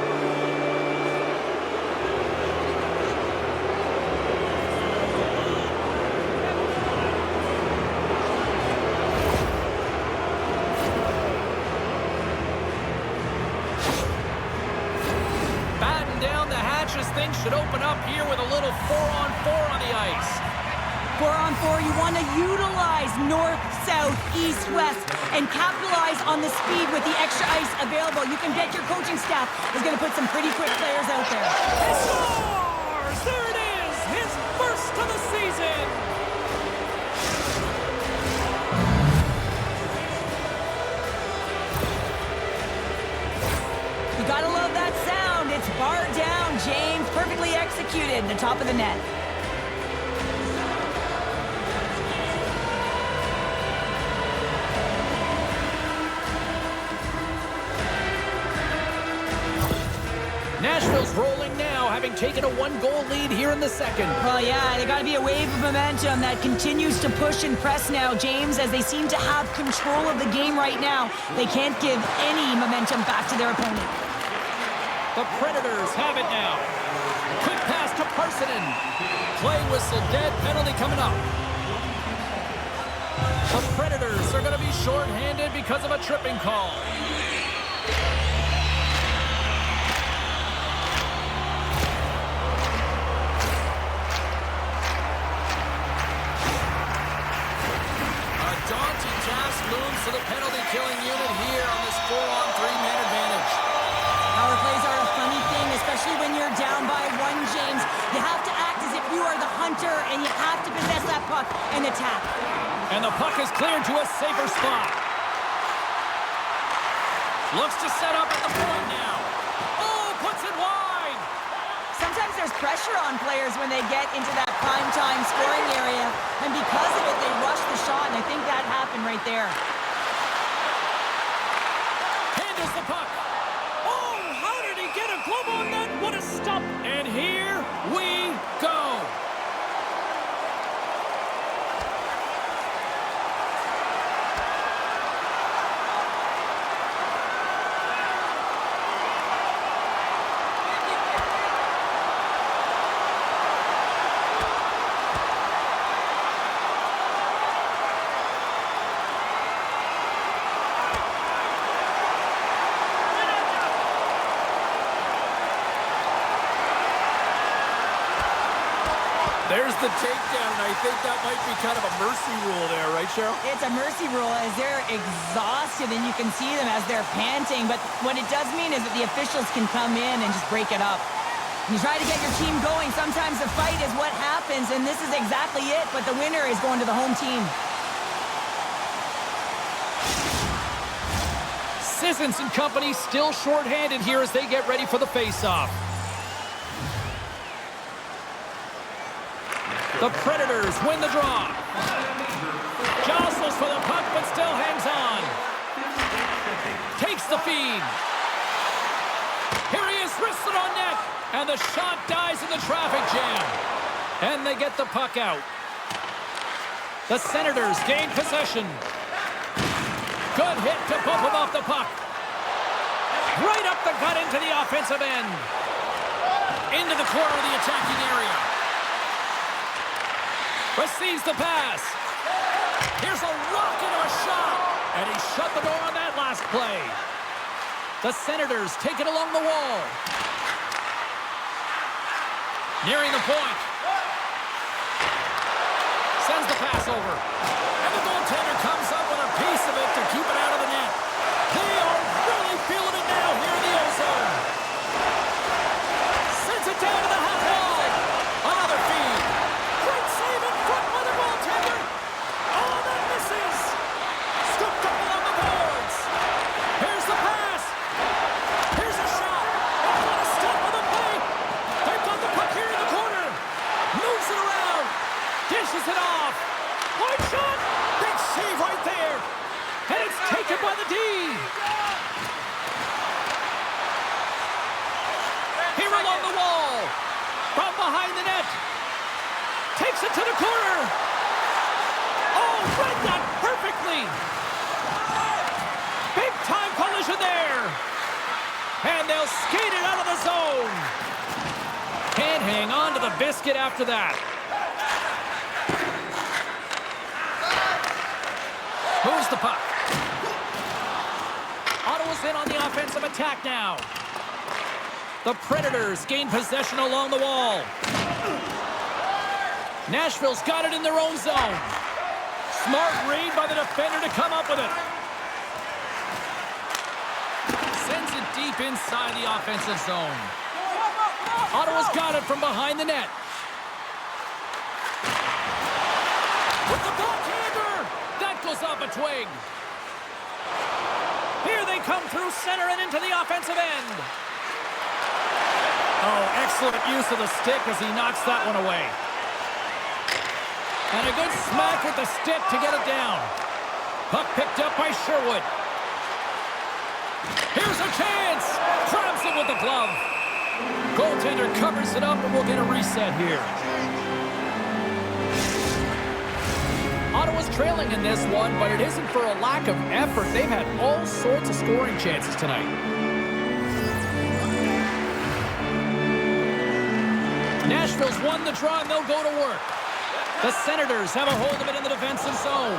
Things should open up here with a little 4-on-4 on the ice. 4-on-4, you want to utilize north, south, east, west, and capitalize on the speed with the extra ice available. You can bet your coaching staff is going to put some pretty quick players out there. He scores! There it is! His first of the season! You gotta love that sound. It's barred down, James. Perfectly executed. The top of the net. Nashville's rolling now, having taken a 1-goal lead here in the second. Well, yeah, they gotta be a wave of momentum that continues to push and press now, James, as they seem to have control of the game right now. They can't give any momentum back to their opponent. The Predators have it now. Quick pass to Parsonen. Play whistle dead, penalty coming up. The Predators are going to be shorthanded because of a tripping call. A daunting task looms for the penalty-killing unit here on this 4-on-3 man advantage. Power plays are a funny thing, especially when you're down by 1, James. You have to act as if you are the hunter, and you have to possess that puck and attack. And the puck is cleared to a safer spot. Looks to set up at the point now. Oh, puts it wide. Sometimes there's pressure on players when they get into that prime time scoring area, and because of it, they rush the shot, and I think that happened right there. Handles the puck. Get a glove on that, what a stop! And here we go! There's the takedown, and I think that might be kind of a mercy rule there, right, Cheryl? It's a mercy rule as they're exhausted, and you can see them as they're panting. But what it does mean is that the officials can come in and just break it up. You try to get your team going. Sometimes a fight is what happens, and this is exactly it. But the winner is going to the home team. Saison and company still shorthanded here as they get ready for the face-off. The Predators win the draw. Jostles for the puck, but still hangs on. Takes the feed. Here he is, wristed on net. And the shot dies in the traffic jam. And they get the puck out. The Senators gain possession. Good hit to bump him off the puck. Right up the gut into the offensive end. Into the corner of the attacking area. Receives the pass. Here's a rocket of a shot. And he shut the door on that last play. The Senators take it along the wall. Nearing the point. Sends the pass over. And the goaltender comes up with a piece of it to keep it out of the net. They are really feeling it now here in the O-zone. Sends it down to the half wall. Another feed. Great save in front by the goaltender. Oh, that misses. Scooped up along the boards. Here's the pass. Here's a shot. Oh, what a step on the play. They've got the puck here in the corner. Moves it around. Dishes it off. One shot. Big save right there. And it's taken by the D. Here along the wall. From behind the net. Takes it to the corner. Oh, read that perfectly. Big time collision there. And they'll skate it out of the zone. Can't hang on to the biscuit after that. Moves the puck. Ottawa's in on the offensive attack now. The Predators gain possession along the wall. Nashville's got it in their own zone. Smart read by the defender to come up with it. Sends it deep inside the offensive zone. Ottawa's got it from behind the net. With the goaltender! That goes off a twig. Here they come through center and into the offensive end. Oh, excellent use of the stick as he knocks that one away. And a good smack with the stick to get it down. Puck picked up by Sherwood. Here's a chance. Grabs it with the glove. Goaltender covers it up and we'll get a reset here. Ottawa's trailing in this one, but it isn't for a lack of effort. They've had all sorts of scoring chances tonight. Nashville's won the draw and they'll go to work. The Senators have a hold of it in the defensive zone.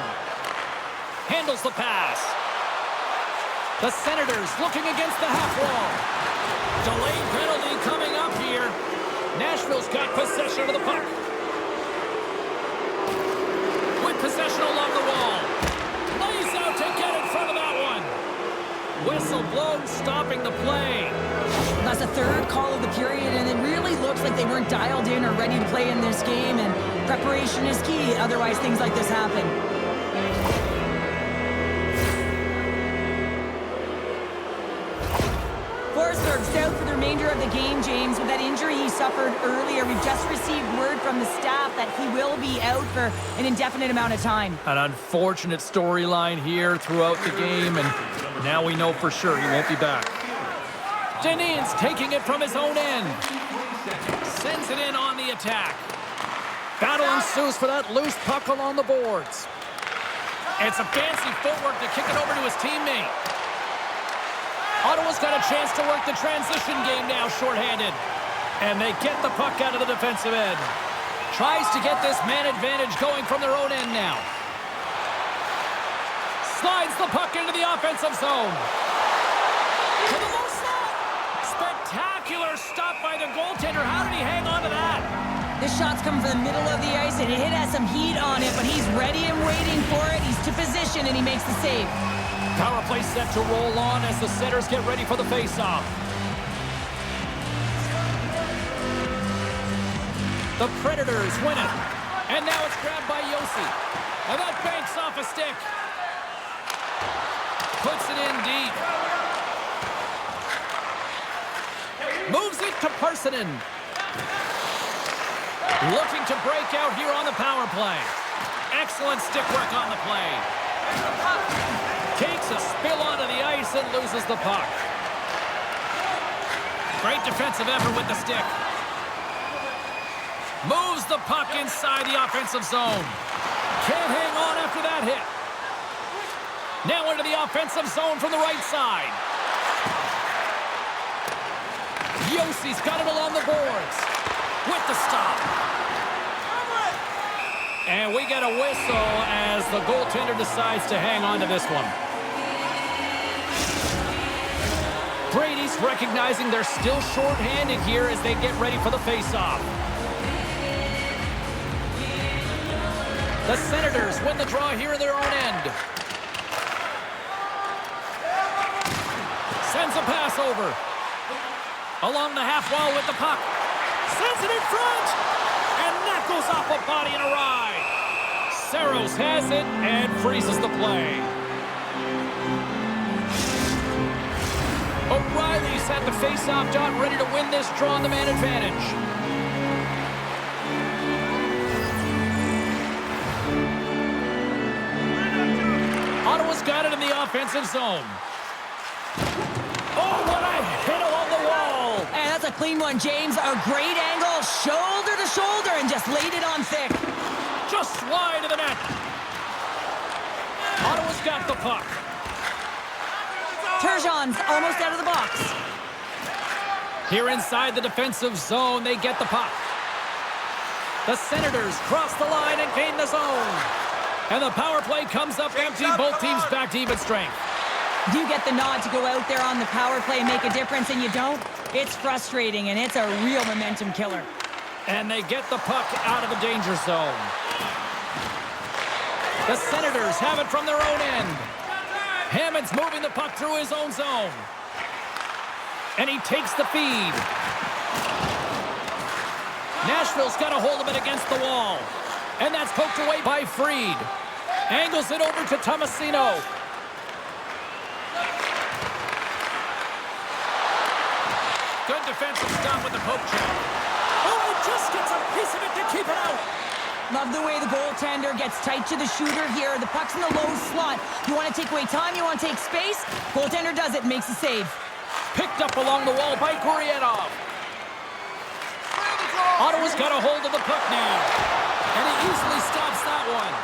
Handles the pass. The Senators looking against the half wall. Delayed penalty coming up here. Nashville's got possession of the puck. With possession along the wall. Lays out to get in front of that one. Whistle blown, stopping the play. That's the third call of the period, and it really looks like they weren't dialed in or ready to play in this game, and preparation is key. Otherwise, things like this happen. Forsberg's out for the remainder of the game, James. With that injury he suffered earlier, we've just received word from the staff that he will be out for an indefinite amount of time. An unfortunate storyline here throughout the game, and now we know for sure he won't be back. Deneen's taking it from his own end. Sends it in on the attack. Battle ensues for that loose puck along the boards. It's a fancy footwork to kick it over to his teammate. Ottawa's got a chance to work the transition game now shorthanded. And they get the puck out of the defensive end. Tries to get this man advantage going from their own end now. Slides the puck into the offensive zone. To the low slot. Spectacular stop by the goaltender. How did he hang on to that? This shot's coming from the middle of the ice, and it has some heat on it, but he's ready and waiting for it. He's to position, and he makes the save. Power play set to roll on as the Senators get ready for the face-off. The Predators win it. And now it's grabbed by Yossi. And that banks off a stick. Puts it in deep. Moves it to Parsonen. Looking to break out here on the power play. Excellent stick work on the play. Takes a spill onto the ice and loses the puck. Great defensive effort with the stick. Moves the puck inside the offensive zone. Can't hang on after that hit. Now into the offensive zone from the right side. Yossi's got it along the boards. With the stop. And we get a whistle as the goaltender decides to hang on to this one. Brady's recognizing they're still short-handed here as they get ready for the face-off. The Senators win the draw here in their own end. Sends a pass over. Along the half wall with the puck. Sends it in front. And that goes off a body and a ride. Saros has it and freezes the play. O'Reilly's at the face-off dot, ready to win this draw on the man advantage. Ottawa's got it in the offensive zone. Oh, what a hit along the wall. And that's a clean one, James. A great angle, shoulder to shoulder, and just laid it on thick. Just wide of the net. Ottawa's got the puck. Turgeon's almost out of the box. Here inside the defensive zone, they get the puck. The Senators cross the line and gain the zone. And the power play comes up empty. Both teams back to even strength. You get the nod to go out there on the power play and make a difference, and you don't. It's frustrating, and it's a real momentum killer. And they get the puck out of the danger zone. The Senators have it from their own end. Hammond's moving the puck through his own zone. And he takes the feed. Nashville's got a hold of it against the wall. And that's poked away by Fried. Angles it over to Tomasino. Good defensive stop with the poke check. Oh, he just gets a piece of it to keep it out. Love the way the goaltender gets tight to the shooter here. The puck's in the low slot. You want to take away time, you want to take space. Goaltender does it, makes a save. Picked up along the wall by Gurianov. Ottawa's got a hold of the puck now. And he easily stops that one.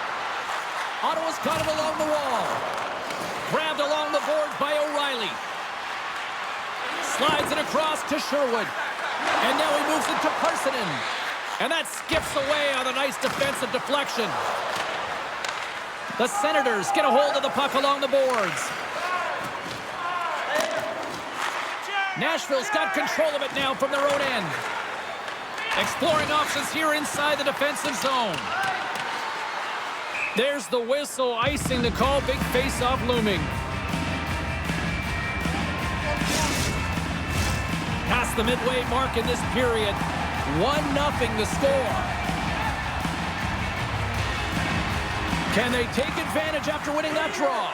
Ottawa's got it along the wall. Grabbed along the board by O'Reilly. Slides it across to Sherwood. And now he moves it to Parsonen. And that skips away on a nice defensive deflection. The Senators get a hold of the puck along the boards. Nashville's got control of it now from their own end. Exploring options here inside the defensive zone. There's the whistle, icing the call. Big face-off looming. Past the midway mark in this period. 1-0 the score. Can they take advantage after winning that draw?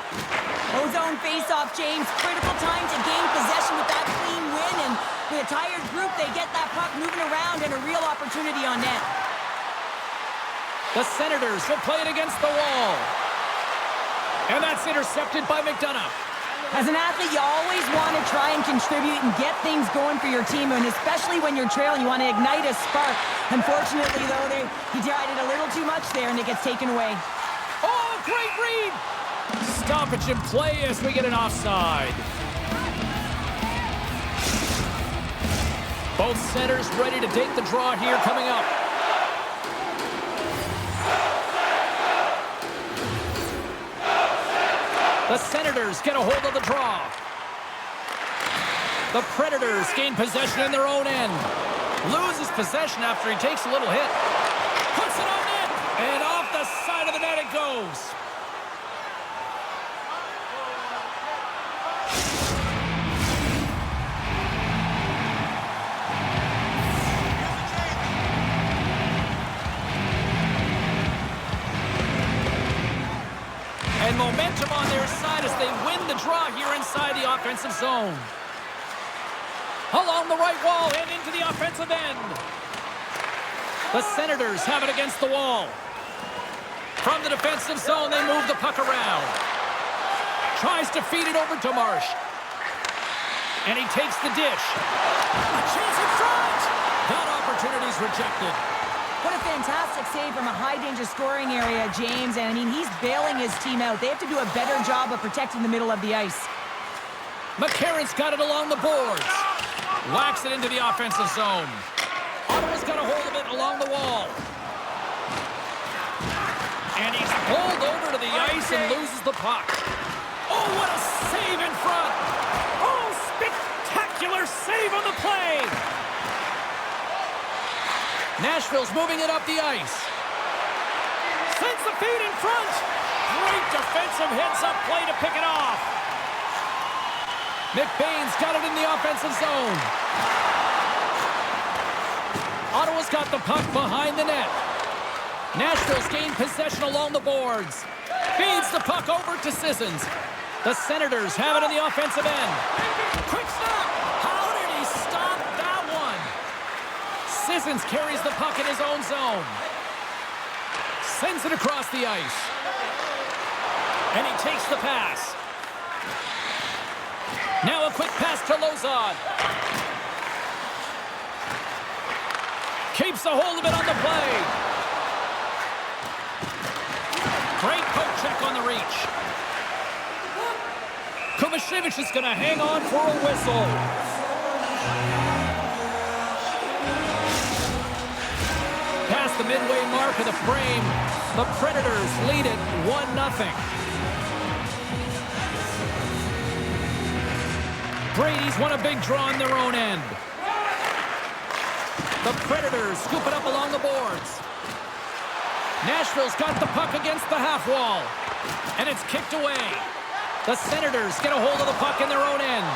Ozone face-off, James. Critical time to gain possession with that clean win. And with a tired group, they get that puck moving around and a real opportunity on net. The Senators will play it against the wall. And that's intercepted by McDonough. As an athlete, you always want to try and contribute and get things going for your team, and especially when you're trailing, you want to ignite a spark. Unfortunately, though, he tried it a little too much there, and it gets taken away. Oh, great read! Stoppage in play as we get an offside. Both centers ready to take the draw here coming up. The Senators get a hold of the draw. The Predators gain possession in their own end. Loses possession after he takes a little hit. Puts it on net, and off the side of the net it goes. And momentum on their side as they win the draw here inside the offensive zone. Along the right wall and into the offensive end. The Senators have it against the wall. From the defensive zone, they move the puck around. Tries to feed it over to Marsh. And he takes the dish. A chance in front! That opportunity's rejected. What a fantastic save from a high-danger scoring area, James. And, I mean, he's bailing his team out. They have to do a better job of protecting the middle of the ice. McCarron's got it along the boards. Whacks it into the offensive zone. Ottawa's got a hold of it along the wall. And he's pulled over to the ice and loses the puck. Oh, what a save in front! Oh, spectacular save on the play! Nashville's moving it up the ice. Sends the feed in front. Great defensive heads-up play to pick it off. McBain's got it in the offensive zone. Ottawa's got the puck behind the net. Nashville's gained possession along the boards. Feeds the puck over to Saison. The Senators have it in the offensive end. Quick stop! How did he stop that one? Saison carries the puck in his own zone. Sends it across the ice. And he takes the pass. Now a quick pass to Lauzon. Keeps a hold of it on the play. Great poke check on the reach. S.O.A.C.J.V is going to hang on for a whistle. Past the midway mark of the frame, the Predators lead it 1-0. Brady's won a big draw on their own end. The Predators scoop it up along the boards. Nashville's got the puck against the half wall. And it's kicked away. The Senators get a hold of the puck in their own end.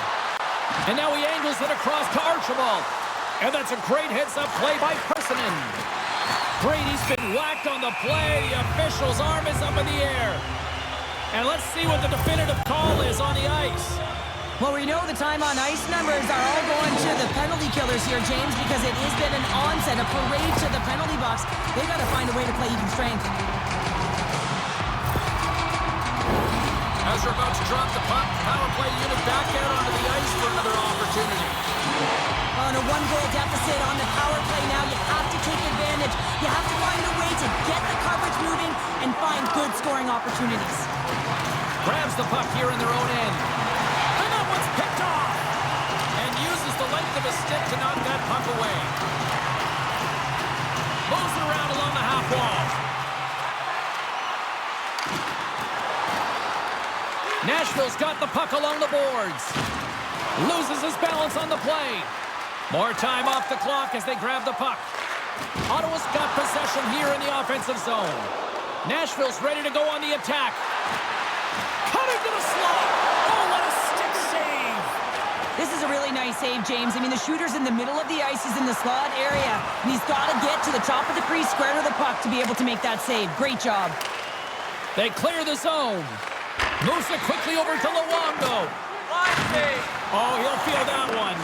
And now he angles it across to Archibald. And that's a great heads-up play by Personen. Brady's been whacked on the play. The official's arm is up in the air. And let's see what the definitive call is on the ice. Well, we know the time on ice numbers are all going to the penalty killers here, James, because it has been an onset, a parade to the penalty box. They've got to find a way to play even strength. As they're about to drop the puck, power play unit back out onto the ice for another opportunity. On a one-goal deficit on the power play now, you have to take advantage. You have to find a way to get the coverage moving and find good scoring opportunities. Grabs the puck here in their own end. And that one's picked off. And uses the length of his stick to knock that puck away. Moves it around along the half wall. Nashville's got the puck along the boards. Loses his balance on the play. More time off the clock as they grab the puck. Ottawa's got possession here in the offensive zone. Nashville's ready to go on the attack. Cutting to the slot. Oh, what a stick save. This is a really nice save, James. I mean, the shooter's in the middle of the ice. He's in the slot area. And he's got to get to the top of the crease, square to the puck to be able to make that save. Great job. They clear the zone. Moves it quickly over to Luongo. Oh, he'll feel that one.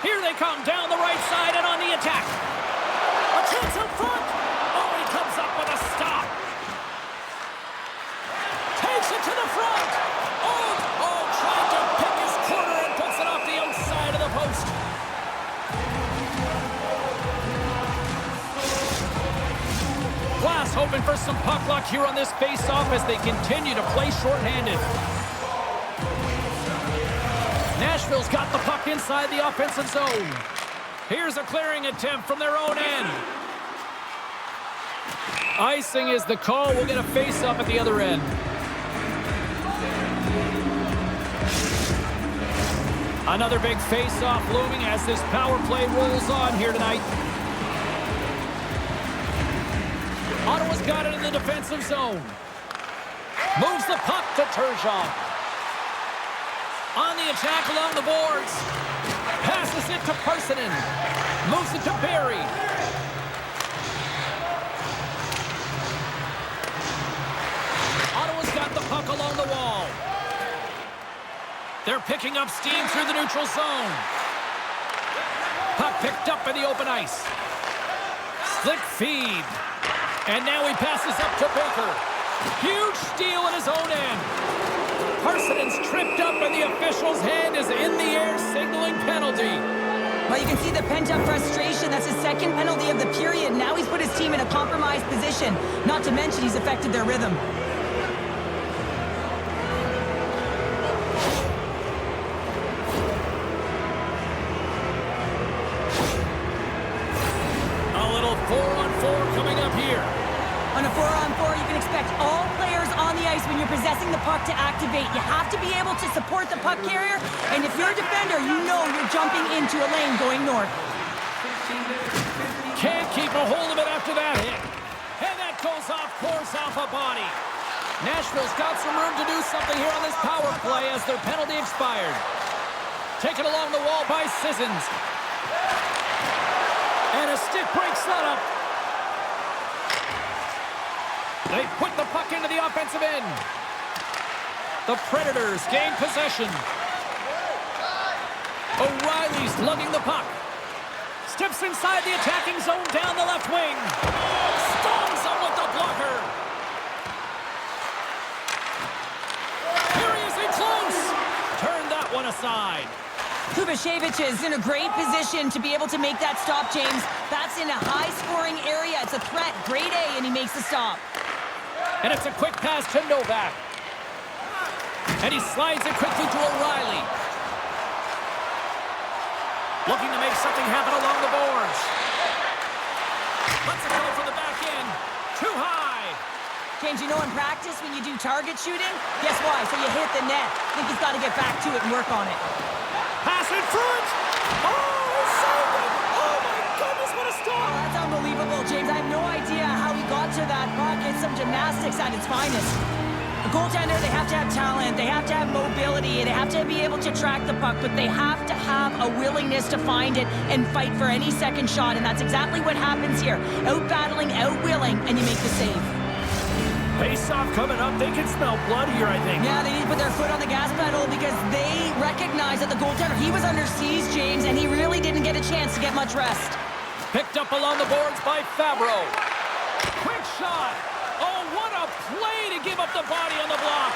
Here they come down the right side and on the attack. A chance up front. Oh, he comes up with a stop. Takes it to the front. Oh, trying to pick his corner and puts it off the outside of the post. Glass hoping for some puck luck here on this face-off as they continue to play shorthanded. Nashville's got the puck inside the offensive zone. Here's a clearing attempt from their own end. Icing is the call. We'll get a face-off at the other end. Another big face-off looming as this power play rolls on here tonight. Ottawa's got it in the defensive zone. Moves the puck to Turgeon. On the attack along the boards. Passes it to Personen. Moves it to Barrie. Ottawa's got the puck along the wall. They're picking up steam through the neutral zone. Puck picked up in the open ice. Slick feed. And now he passes up to Baker. Huge steal in his own end. Parsonen's tripped up and the official's hand is in the air signaling penalty. Well, you can see the pent-up frustration. That's his second penalty of the period. Now he's put his team in a compromised position. Not to mention he's affected their rhythm. A little 4-on-4 coming up here. On a 4-on-4, you can expect all players on the ice when you're possessing the puck to activate. You have to be able to support the puck carrier, and if you're a defender, you know you're jumping into a lane going north. Can't keep a hold of it after that hit. And that goes off, pours off a body. Nashville's got some room to do something here on this power play as their penalty expired. Taken along the wall by Saison. And a stick break setup. They put the puck into the offensive end. The Predators gain possession. O'Reilly's lugging the puck. Steps inside the attacking zone down the left wing. Stones him with the blocker. Here he is in close. Turn that one aside. S.O.A.C.J.V is in a great position to be able to make that stop, James. That's in a high-scoring area. It's a threat. Grade A, and he makes the stop. And it's a quick pass to Novak. And he slides it quickly to O'Reilly. Looking to make something happen along the boards. Let's it go from the back end. Too high. James, you know in practice when you do target shooting, guess why? So you hit the net. I think he's got to get back to it and work on it. Pass in front. Oh, he saved it. Oh, my goodness, what a Oh, stop. that's unbelievable, James. I have no idea how he got to that puck. It's some gymnastics at its finest. A goaltender, they have to have talent, they have to have mobility, they have to be able to track the puck, but they have to have a willingness to find it and fight for any second shot, and that's exactly what happens here. Out-battling, out-willing, and you make the save. Face-off coming up. They can smell blood here, I think. Yeah, they need to put their foot on the gas pedal because they recognize that the goaltender, he was under siege, James, and he really didn't get a chance to get much rest. Picked up along the boards by Fabro. Quick shot. Oh, what a play to give up the body on the block.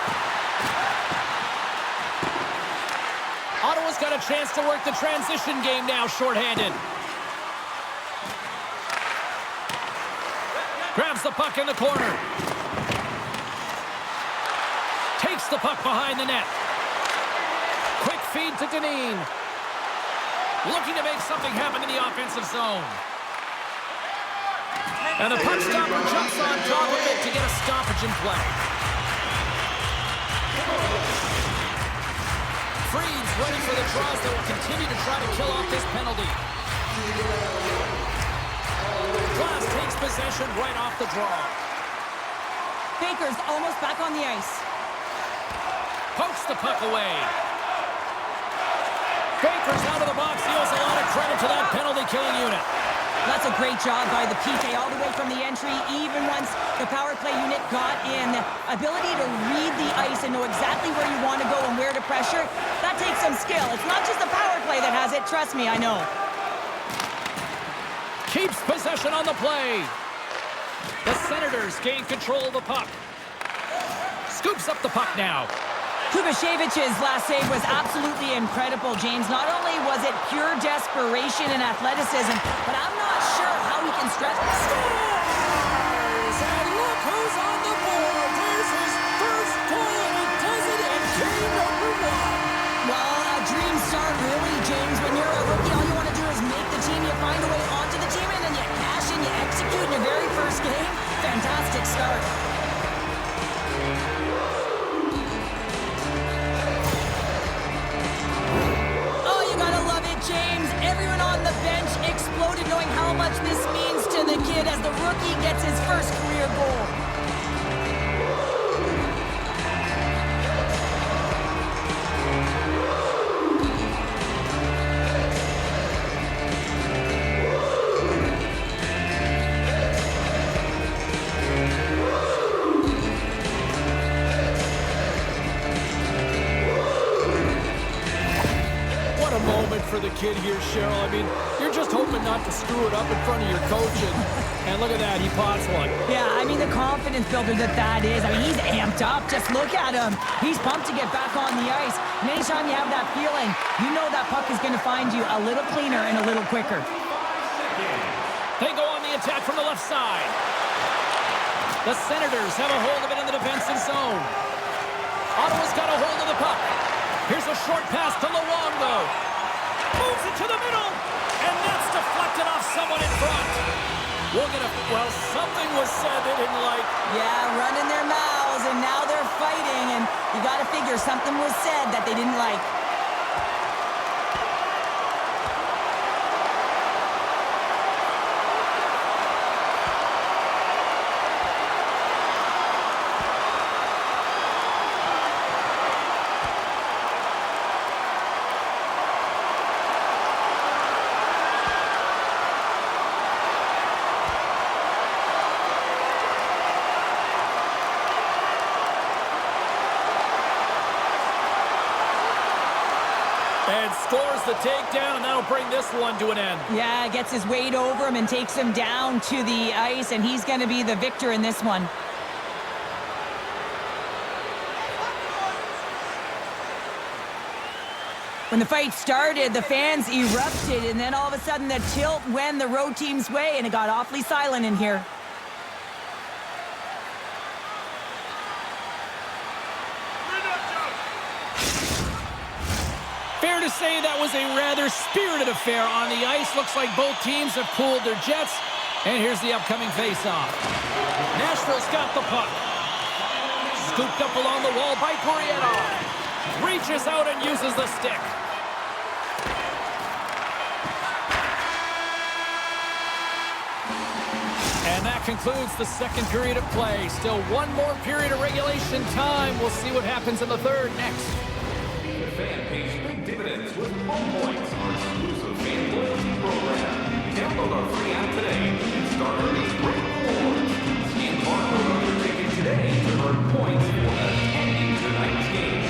Ottawa's got a chance to work the transition game now, shorthanded. Grabs the puck in the corner. Takes the puck behind the net. Quick feed to Dineen. Looking to make something happen in the offensive zone. And the puck stopper jumps on top of it to get a stoppage in play. Freed's ready for the draws that will continue to try to kill off this penalty. Glass takes possession right off the draw. Baker's almost back on the ice. Pokes the puck away. Baker's out of the box. He owes a lot of credit to that penalty-killing unit. That's a great job by the PK all the way from the entry, even once the power play unit got in. Ability to read the ice and know exactly where you want to go and where to pressure, that takes some skill. It's not just the power play that has it. Trust me, I know. Keeps possession on the play. The Senators gain control of the puck. Scoops up the puck now. S.O.A.C.J.V's last save was absolutely incredible, James. Not only was it pure desperation and athleticism, but I'm not sure how he can stretch. Scores! And look who's on the board. There's his first goal, and he does it in game number 1. Well, a dream start, really, James. When you're a rookie, all you want to do is make the team. You find a way onto the team, and then you cash in, you execute in your very first game. Fantastic start. James, everyone on the bench exploded knowing how much this means to the kid as the rookie gets his first career goal. kid here, Cheryl. I mean, you're just hoping not to screw it up in front of your coach. And look at that, he pots one. Yeah, I mean, the confidence builder that is. I mean, he's amped up. Just look at him. He's pumped to get back on the ice. And anytime you have that feeling, you know that puck is going to find you a little cleaner and a little quicker. They go on the attack from the left side. The Senators have a hold of it in the defensive zone. Ottawa's got a hold of the puck. Here's a short pass to Luongo. Moves it to the middle. And that's deflected off someone in front. Well, something was said they didn't like. Yeah, running their mouths, and now they're fighting. And you got to figure something was said that they didn't like. And scores the takedown, and that'll bring this one to an end. Yeah, gets his weight over him and takes him down to the ice, and he's going to be the victor in this one. When the fight started, the fans erupted, and then all of a sudden the tilt went the road team's way, and it got awfully silent in here. Fair to say that was a rather spirited affair on the ice. Looks like both teams have cooled their jets. And here's the upcoming face-off. Nashville's got the puck. Scooped up along the wall by Gurianov. Reaches out and uses the stick. And that concludes the second period of play. Still one more period of regulation time. We'll see what happens in the third next. The fan pays big dividends with home points, our exclusive fan loyalty program. Download our free app today and start earning great rewards. Scan barcode on your ticket today to earn points for attending tonight's game.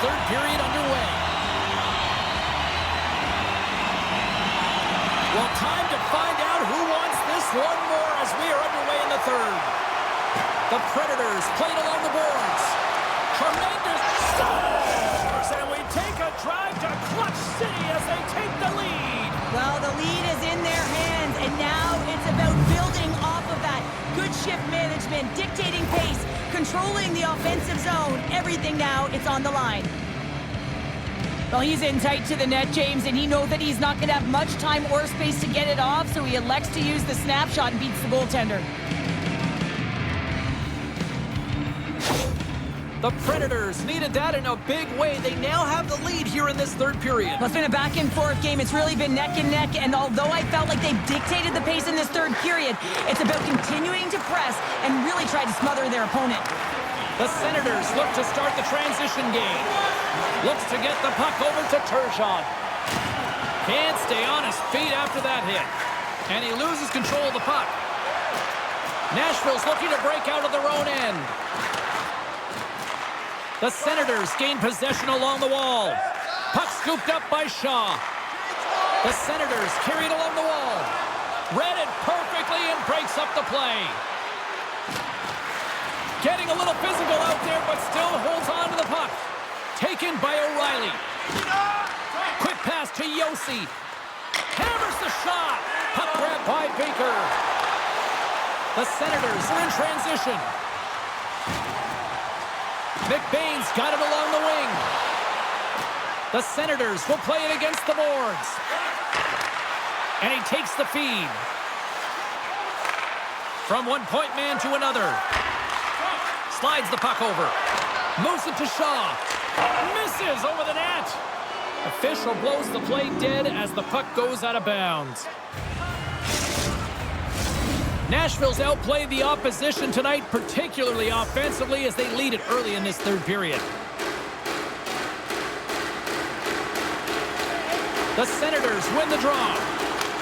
third period underway. Well, time to find out who wants this one more as we are underway in the third. The Predators played along the boards. Tremendous scores! And we take a drive to Clutch City as they take the lead. Well, the lead is in their hands, and now it's about building off of that. Good shift management, dictating pace, controlling the offensive zone. Everything now, it's on the line. Well, he's in tight to the net, James, and he knows that he's not going to have much time or space to get it off, so he elects to use the snapshot and beats the goaltender. The Predators needed that in a big way. They now have the lead here in this third period. Well, it's been a back-and-forth game. It's really been neck and neck, and although I felt like they've dictated the pace in this third period, it's about continuing to press and really try to smother their opponent. The Senators look to start the transition game. Looks to get the puck over to Turgeon. Can't stay on his feet after that hit. And he loses control of the puck. Nashville's looking to break out of their own end. The Senators gain possession along the wall. Puck scooped up by Shaw. The Senators carried along the wall. Read it perfectly and breaks up the play. Getting a little physical out there, but still holds on to the puck. Taken by O'Reilly. Quick pass to Yossi. Hammers the shot. Puck grab by Baker. The Senators are in transition. McBain's got it along the wing. The Senators will play it against the boards. And he takes the feed. From one point man to another. Slides the puck over. Moves it to Shaw. Misses over the net. Official blows the play dead as the puck goes out of bounds. Nashville's outplayed the opposition tonight, particularly offensively, as they lead it early in this third period. The Senators win the draw.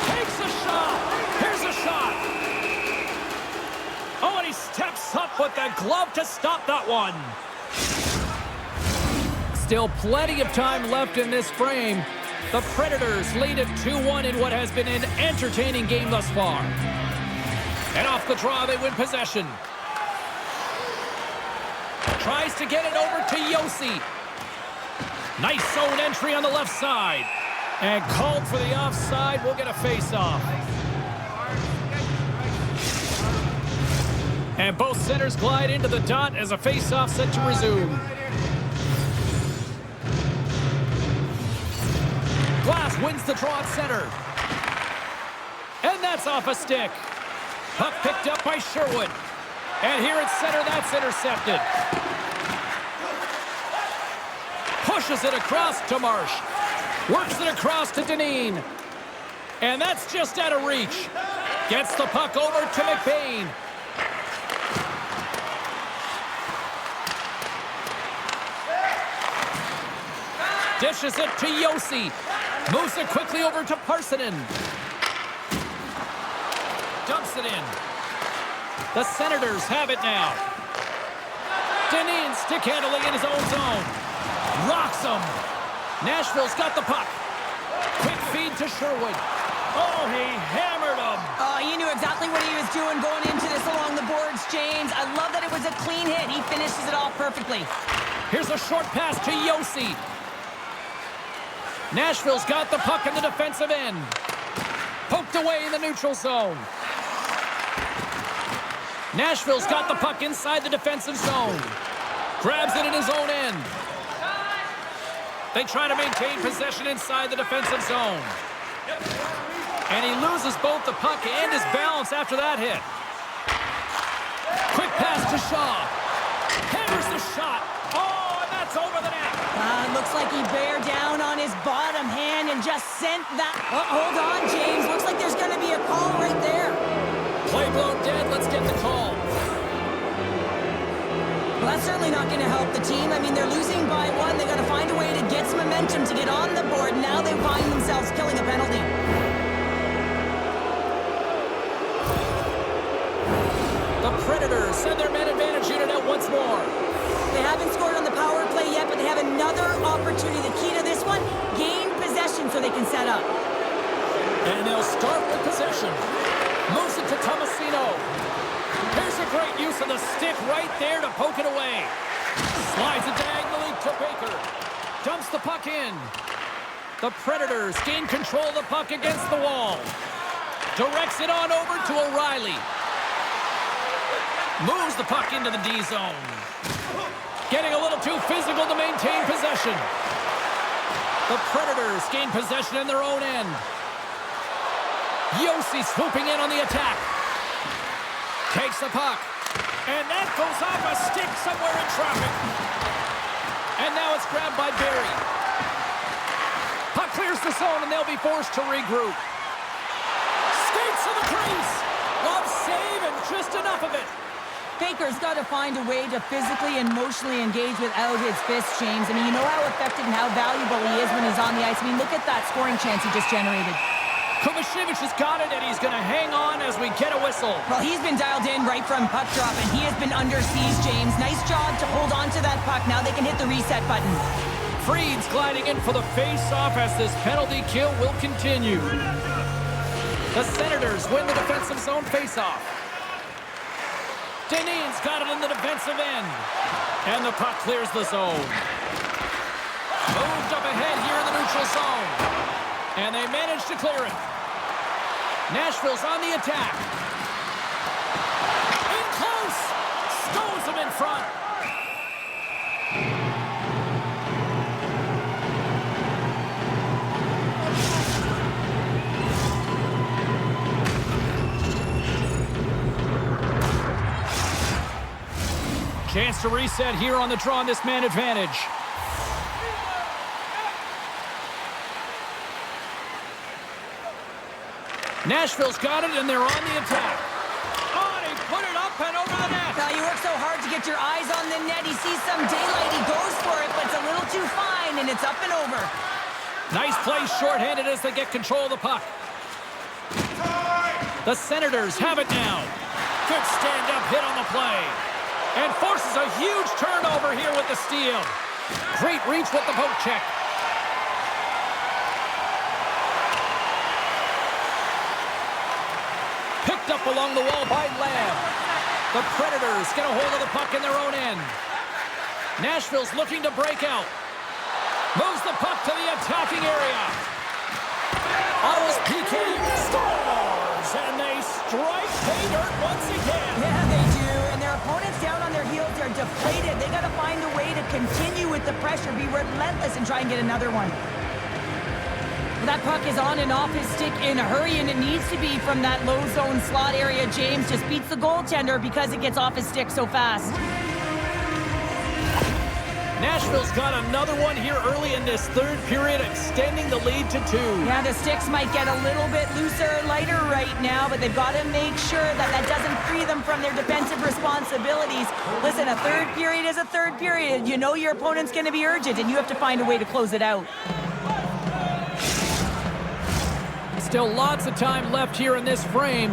Takes a shot. Here's a shot. Oh, and he steps up with the glove to stop that one. Still plenty of time left in this frame. The Predators lead it 2-1 in what has been an entertaining game thus far. And off the draw, they win possession. Tries to get it over to Yossi. Nice zone entry on the left side. And called for the offside. We'll get a face-off. And both centers glide into the dot as a face-off set to resume. Glass wins the draw at center. And that's off a stick. Puck picked up by Sherwood. And here at center, that's intercepted. Pushes it across to Marsh. Works it across to Dineen. And that's just out of reach. Gets the puck over to McBain. Dishes it to Yossi. Moves it quickly over to Parsonen. Dumps it in. The Senators have it now. Dineen stick handling in his own zone. Rocks him. Nashville's got the puck. Quick feed to Sherwood. Oh, he hammered him. He knew exactly what he was doing going into this along the boards, James. I love that it was a clean hit. He finishes it off perfectly. Here's a short pass to Yossi. Nashville's got the puck in the defensive end. Poked away in the neutral zone. Nashville's got the puck inside the defensive zone. Grabs it in his own end. They try to maintain possession inside the defensive zone. And he loses both the puck and his balance after that hit. Quick pass to Shaw. Hammers the shot. Oh, and that's over the net. Looks like he bare down on his bottom hand and just sent that. Oh, hold on, James. Looks like there's going to be a call right there. Play blown dead. Let's get the call. Well, that's certainly not going to help the team. I mean, they're losing by one. They got to find a way to get some momentum to get on the board. Now they find themselves killing a penalty. The Predators send their man advantage unit out once more. They haven't scored on the power play yet, but they have another opportunity. The key to this one, gain possession so they can set up. And they'll start with possession. Moves it to Tomasino. Here's a great use of the stick right there to poke it away. Slides it diagonally to Baker. Dumps the puck in. The Predators gain control of the puck against the wall. Directs it on over to O'Reilly. Moves the puck into the D zone. Getting a little too physical to maintain possession. The Predators gain possession in their own end. Yossi swooping in on the attack. Takes the puck. And that goes off a stick somewhere in traffic. And now it's grabbed by Barry. Puck clears the zone and they'll be forced to regroup. Skates to the crease. Love save and just enough of it. Baker's got to find a way to physically and emotionally engage without his fists, James. I mean, you know how effective and how valuable he is when he's on the ice. I mean, look at that scoring chance he just generated. Kovacevic has got it, and he's going to hang on as we get a whistle. Well, he's been dialed in right from puck drop, and he has been under siege, James. Nice job to hold on to that puck. Now they can hit the reset button. Freed's gliding in for the face-off as this penalty kill will continue. The Senators win the defensive zone face-off. Denin's got it in the defensive end. And the puck clears the zone. Moved up ahead here in the neutral zone. And they manage to clear it. Nashville's on the attack. In close. Stones him in front. Chance to reset here on the draw on this man advantage. Nashville's got it, and they're on the attack. Oh, and he put it up and over the net. Now, you work so hard to get your eyes on the net. He sees some daylight. He goes for it, but it's a little too fine, and it's up and over. Nice play shorthanded as they get control of the puck. The Senators have it now. Good stand-up hit on the play. And forces a huge turnover here with the steal. Great reach with the poke check. Picked up along the wall by Lamb. The Predators get a hold of the puck in their own end. Nashville's looking to break out. Moves the puck to the attacking area. Ottawa's PK scores, and they strike pay dirt once again. Yeah, they do. And their opponents down on their heels, they're deflated. They got to find a way to continue with the pressure, be relentless, and try and get another one. That puck is on and off his stick in a hurry, and it needs to be from that low zone slot area. James just beats the goaltender because it gets off his stick so fast. Nashville's got another one here early in this third period, extending the lead to 2. Yeah, the sticks might get a little bit looser, lighter right now, but they've got to make sure that that doesn't free them from their defensive responsibilities. Listen, a third period is a third period. You know your opponent's going to be urgent, and you have to find a way to close it out. Still lots of time left here in this frame.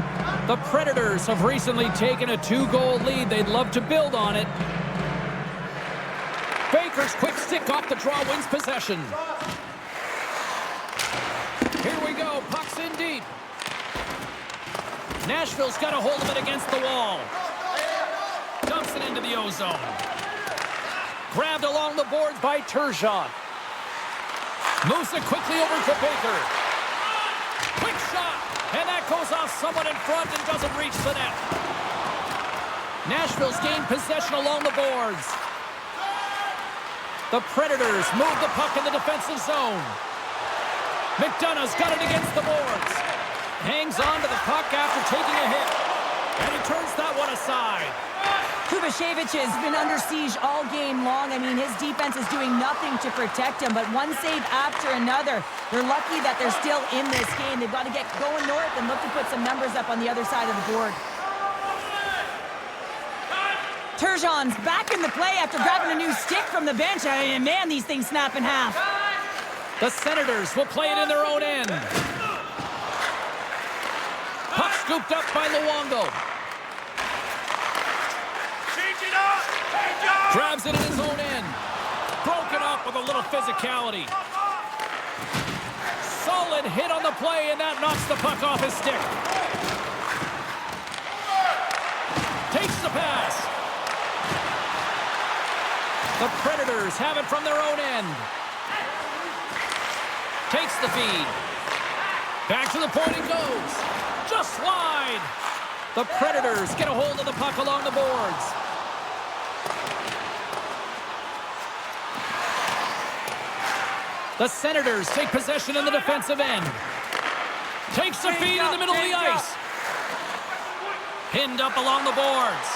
The Predators have recently taken a 2-goal lead. They'd love to build on it. Baker's quick stick off the draw wins possession. Here we go. Puck's in deep. Nashville's got a hold of it against the wall. Dumps it into the O-zone. Grabbed along the boards by Turgeon. Moves it quickly over to Baker. Quick shot. And that goes off someone in front and doesn't reach the net. Nashville's gained possession along the boards. The Predators move the puck in the defensive zone. McDonough's got it against the boards. Hangs on to the puck after taking a hit. And he turns that one aside. Kovacevic has been under siege all game long. I mean, his defense is doing nothing to protect him, but one save after another. They're lucky that they're still in this game. They've got to get going north and look to put some numbers up on the other side of the board. Turgeon's back in the play after grabbing a new stick from the bench. I mean, man, these things snap in half. The Senators will play it in their own end. Puck scooped up by Luongo. Change it up! Grabs it in his own end. Broken up with a little physicality. Solid hit on the play, and that knocks the puck off his stick. Takes the pass. The Predators have it from their own end. Takes the feed. Back to the point it goes. Just wide. The Predators get a hold of the puck along the boards. The Senators take possession in the defensive end. Takes the feed in the middle of the ice. Pinned up along the boards.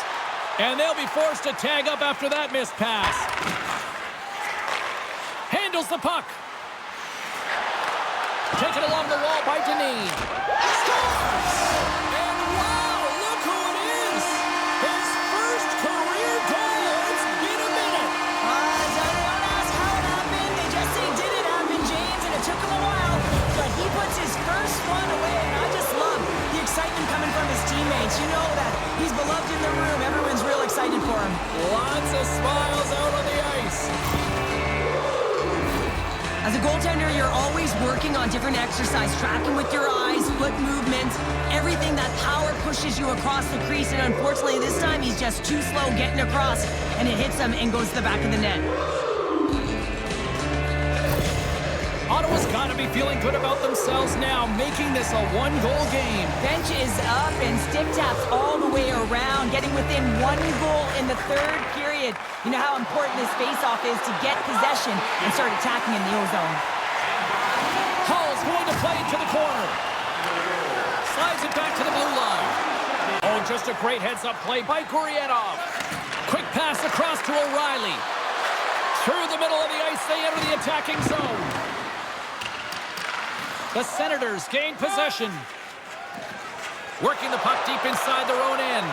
And they'll be forced to tag up after that missed pass. Handles the puck. Taken along the wall by Denis. Scores! And wow, look who it is! His first career goal. It's been a minute. Don't ask how it happened. They just say, did it happen, James? And it took him a while. But he puts his first one away, and I just love the excitement coming from his teammates. You know that he's beloved in the room. Everyone's real excited for him. Lots of smiles out on the ice. As a goaltender, you're always working on different exercise, tracking with your eyes, foot movements, everything that power pushes you across the crease. And unfortunately, this time he's just too slow getting across, and it hits him and goes to the back of the net. Ottawa's got to be feeling good about themselves now, making this a one-goal game. Bench is up and stick taps all the way around, getting within 1 goal in the third period. You know how important this face-off is to get possession and start attacking in the O-zone. Hall's going to play it to the corner. Slides it back to the blue line. Oh, just a great heads-up play by Gurianov. Quick pass across to O'Reilly. Through the middle of the ice, they enter the attacking zone. The Senators gain possession. Working the puck deep inside their own end.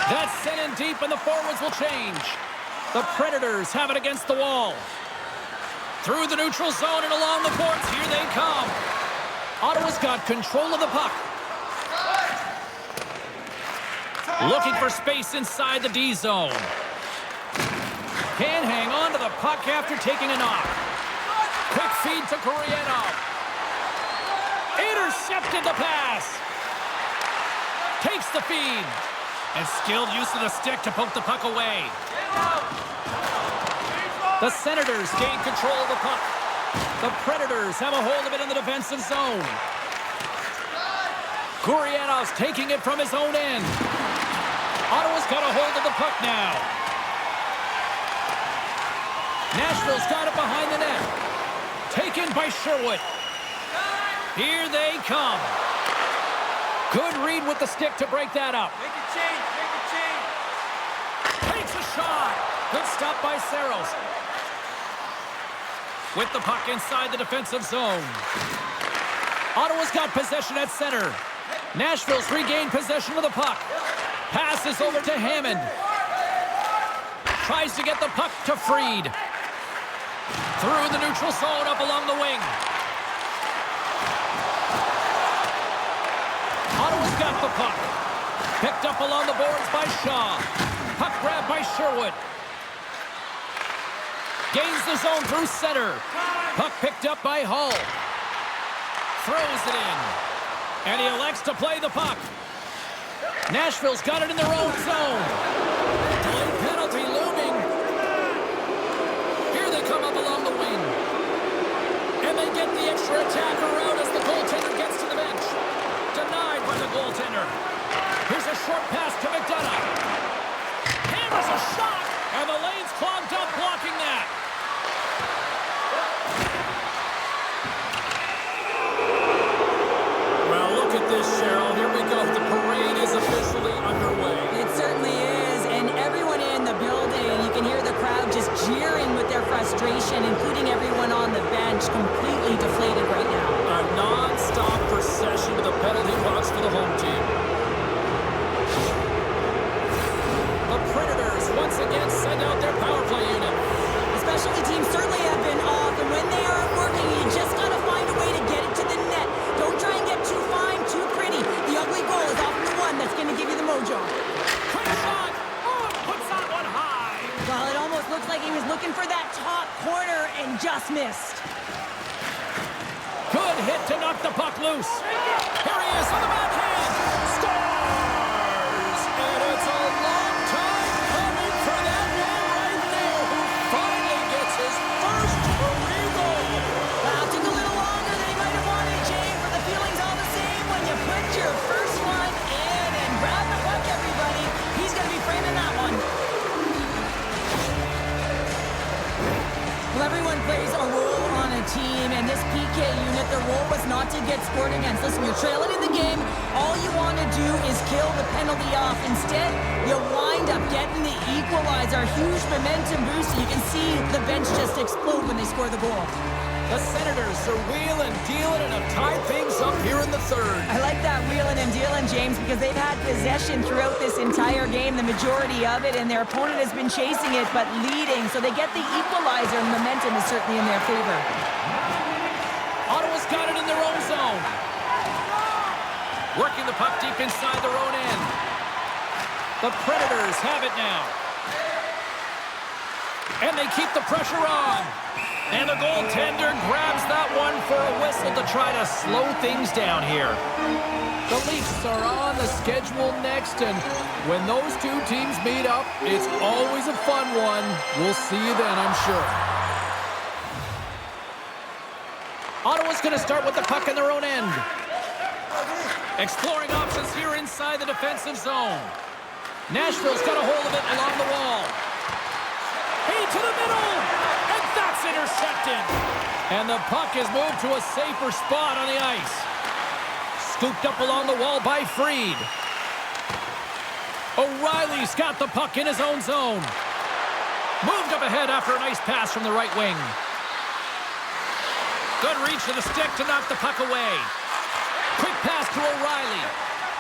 That's sent in deep, and the forwards will change. The Predators have it against the wall. Through the neutral zone and along the boards, here they come. Ottawa's got control of the puck. Looking for space inside the D zone. Can't hang on to the puck after taking a knock. Quick feed to Gurianov. Intercepted the pass. Takes the feed. And skilled use of the stick to poke the puck away. The Senators gain control of the puck. The Predators have a hold of it in the defensive zone. Gurianov's taking it from his own end. Ottawa's got a hold of the puck now. Nashville's got it behind the net. Taken by Sherwood. Here they come. Good read with the stick to break that up. Make a change, make a change. Takes a shot. Good stop by Saros. With the puck inside the defensive zone. Ottawa's got possession at center. Nashville's regained possession of the puck. Passes over to Hammond. Tries to get the puck to Fried. Through the neutral zone, up along the wing. Ottawa's got the puck. Picked up along the boards by Shaw. Puck grab by Sherwood. Gains the zone through center. Puck picked up by Hull. Throws it in. And he elects to play the puck. Nashville's got it in their own zone. Delayed penalty looming. Here they come up along the wing. And they get the extra attacker out as the goaltender gets to the bench. Denied by the goaltender. Here's a short pass to McDonough. Hammers a shot. And the lane's clogged up blocking that. Well, look at this, Cheryl. Here we go. The parade is officially underway. It certainly is, and everyone in the building, you can hear the crowd just jeering with their frustration, including everyone on the bench, completely deflated right now. A non-stop procession to the penalty box for the home team. The Predators once again send out their power play unit. The specialty teams certainly have been off, and when they aren't working, you just got to find a way to get it to the net. Don't try and get too fine, too pretty. The ugly goal is often the one that's going to give you the mojo. Quick shot! Oh, puck loose. Here he is on the backhand. Scores! And it's a long time coming for that man right there who finally gets his first career goal. Took a little longer than he might have wanted, James, but the feeling's all the same when you put your first one in and grab the puck, everybody. He's going to be framing that one. Well, everyone plays a role on a team, and this PK unit, their role was not to get scored against. Listen, you're trailing in the game. All you want to do is kill the penalty off. Instead, you wind up getting the equalizer. Huge momentum boost. You can see the bench just explode when they score the goal. The Senators are wheeling, dealing, and have tied things up here in the third. I like that wheeling and dealing, James, because they've had possession throughout this entire game, the majority of it, and their opponent has been chasing it but leading, so they get the equalizer, and momentum is certainly in their favor. Ottawa's got it in their own zone. Working the puck deep inside their own end. The Predators have it now. And they keep the pressure on. And the goaltender grabs that one for a whistle to try to slow things down here. The Leafs are on the schedule next, and when those two teams meet up, it's always a fun one. We'll see you then, I'm sure. Ottawa's going to start with the puck in their own end. Exploring options here inside the defensive zone. Nashville's got a hold of it along the wall. Hey, to the middle! And that's intercepted! And the puck is moved to a safer spot on the ice. Scooped up along the wall by Fried. O'Reilly's got the puck in his own zone. Moved up ahead after a nice pass from the right wing. Good reach to the stick to knock the puck away. Quick pass to O'Reilly.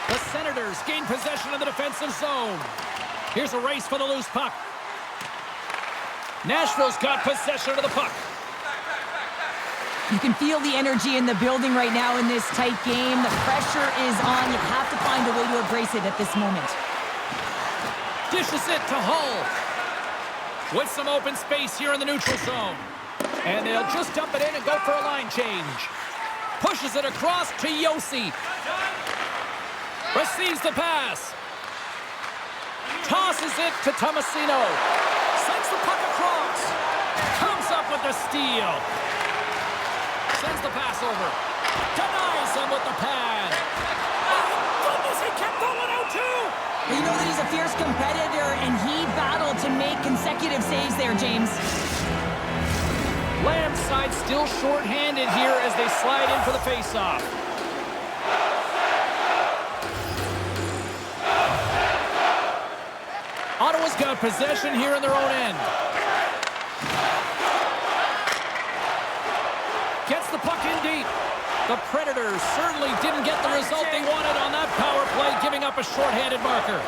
The Senators gain possession of the defensive zone. Here's a race for the loose puck. Nashville's got possession of the puck. You can feel the energy in the building right now in this tight game. The pressure is on. You have to find a way to embrace it at this moment. Dishes it to Hull. With some open space here in the neutral zone. And they'll just dump it in and go for a line change. Pushes it across to Yossi. Receives the pass. Tosses it to Tomasino. Sends the puck across. Comes up with the steal. Sends the pass over. Denies him with the pad. Oh, goodness, he kept that one out too. You know that he's a fierce competitor, and he battled to make consecutive saves there, James. Lamb's side still short-handed here as they slide in for the face-off. Ottawa's got possession here in their own end. Gets the puck in deep. The Predators certainly didn't get the result they wanted on that power play, giving up a short-handed marker.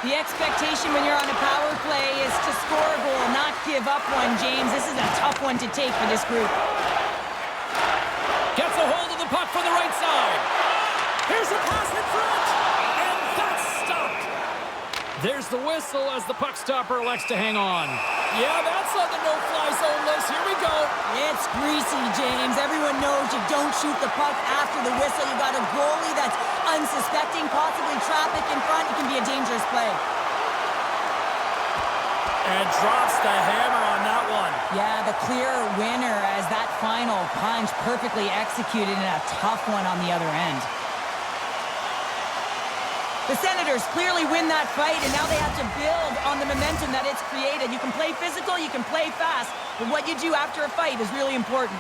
The expectation when you're on a power play is to score a goal, not give up one, James. This is a tough one to take for this group. Gets a hold of the puck from the right side. Here's a pass in front, and that's stopped. There's the whistle as the puck stopper elects to hang on. Yeah, that's on the no-fly zone list. Here we go. It's greasy, James. Everyone knows you don't shoot the puck after the whistle. You got a goalie that's unsuspecting, possibly traffic in front. It can be a dangerous play. And drops the hammer on that one. Yeah, the clear winner as that final punch perfectly executed in a tough one on the other end. The Senators clearly win that fight, and now they have to build on the momentum that it's created. You can play physical, you can play fast, but what you do after a fight is really important.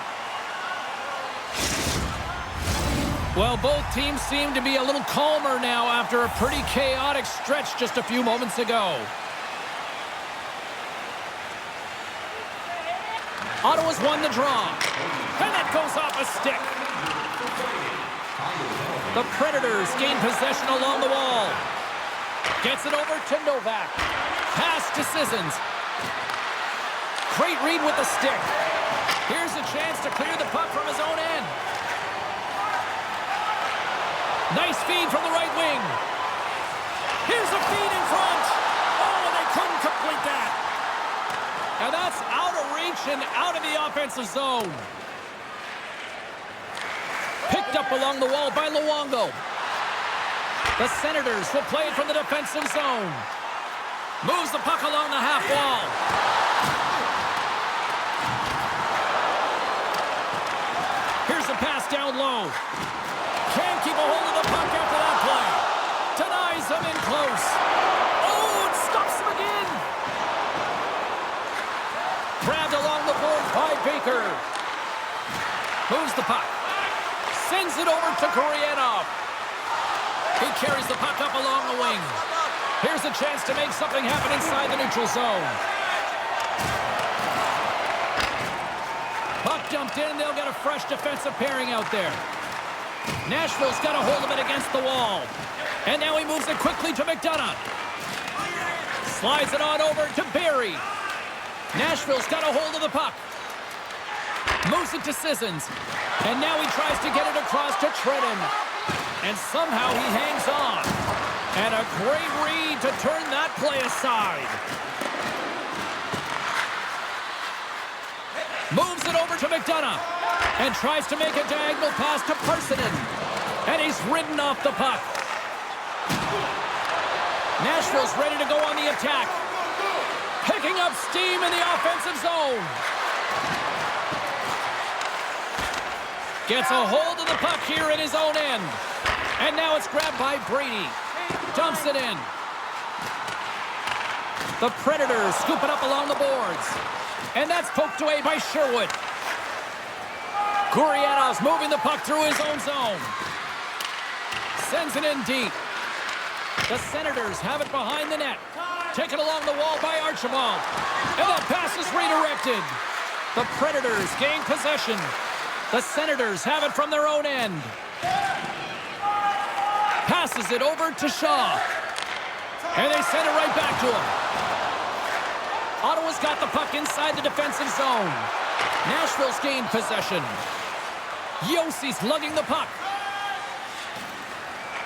Well, both teams seem to be a little calmer now after a pretty chaotic stretch just a few moments ago. Ottawa's won the draw, and that goes off a stick. The Predators gain possession along the wall. Gets it over to Novak. Pass to Saison. Great read with the stick. Here's a chance to clear the puck from his own end. Nice feed from the right wing. Here's a feed in front. Oh, and they couldn't complete that. And that's out of reach and out of the offensive zone. Picked Picked up along the wall by Luongo. The Senators will play it from the defensive zone. Moves the puck along the half wall. Here's a pass down low. Can't keep a hold of the puck after that play. Denies him in close. Oh, it stops him again. Grabbed along the board by Baker. Moves the puck. Sends it over to Gurianov. He carries the puck up along the wing. Here's a chance to make something happen inside the neutral zone. Puck dumped in. They'll get a fresh defensive pairing out there. Nashville's got a hold of it against the wall. And now he moves it quickly to McDonough. Slides it on over to Barrie. Nashville's got a hold of the puck. Moves it to Sissons. And now he tries to get it across to Trenton. And somehow he hangs on. And a great read to turn that play aside. Moves it over to McDonough. And tries to make a diagonal pass to Parssinen. And he's ridden off the puck. Nashville's ready to go on the attack. Picking up steam in the offensive zone. Gets a hold of the puck here in his own end. And now it's grabbed by Brady. Dumps it in. The Predators scoop it up along the boards. And that's poked away by Sherwood. Gurianov's moving the puck through his own zone. Sends it in deep. The Senators have it behind the net. Taken along the wall by Archibald. And that pass is redirected. The Predators gain possession. The Senators have it from their own end. Passes it over to Shaw. And they send it right back to him. Ottawa's got the puck inside the defensive zone. Nashville's gained possession. Yossi's lugging the puck.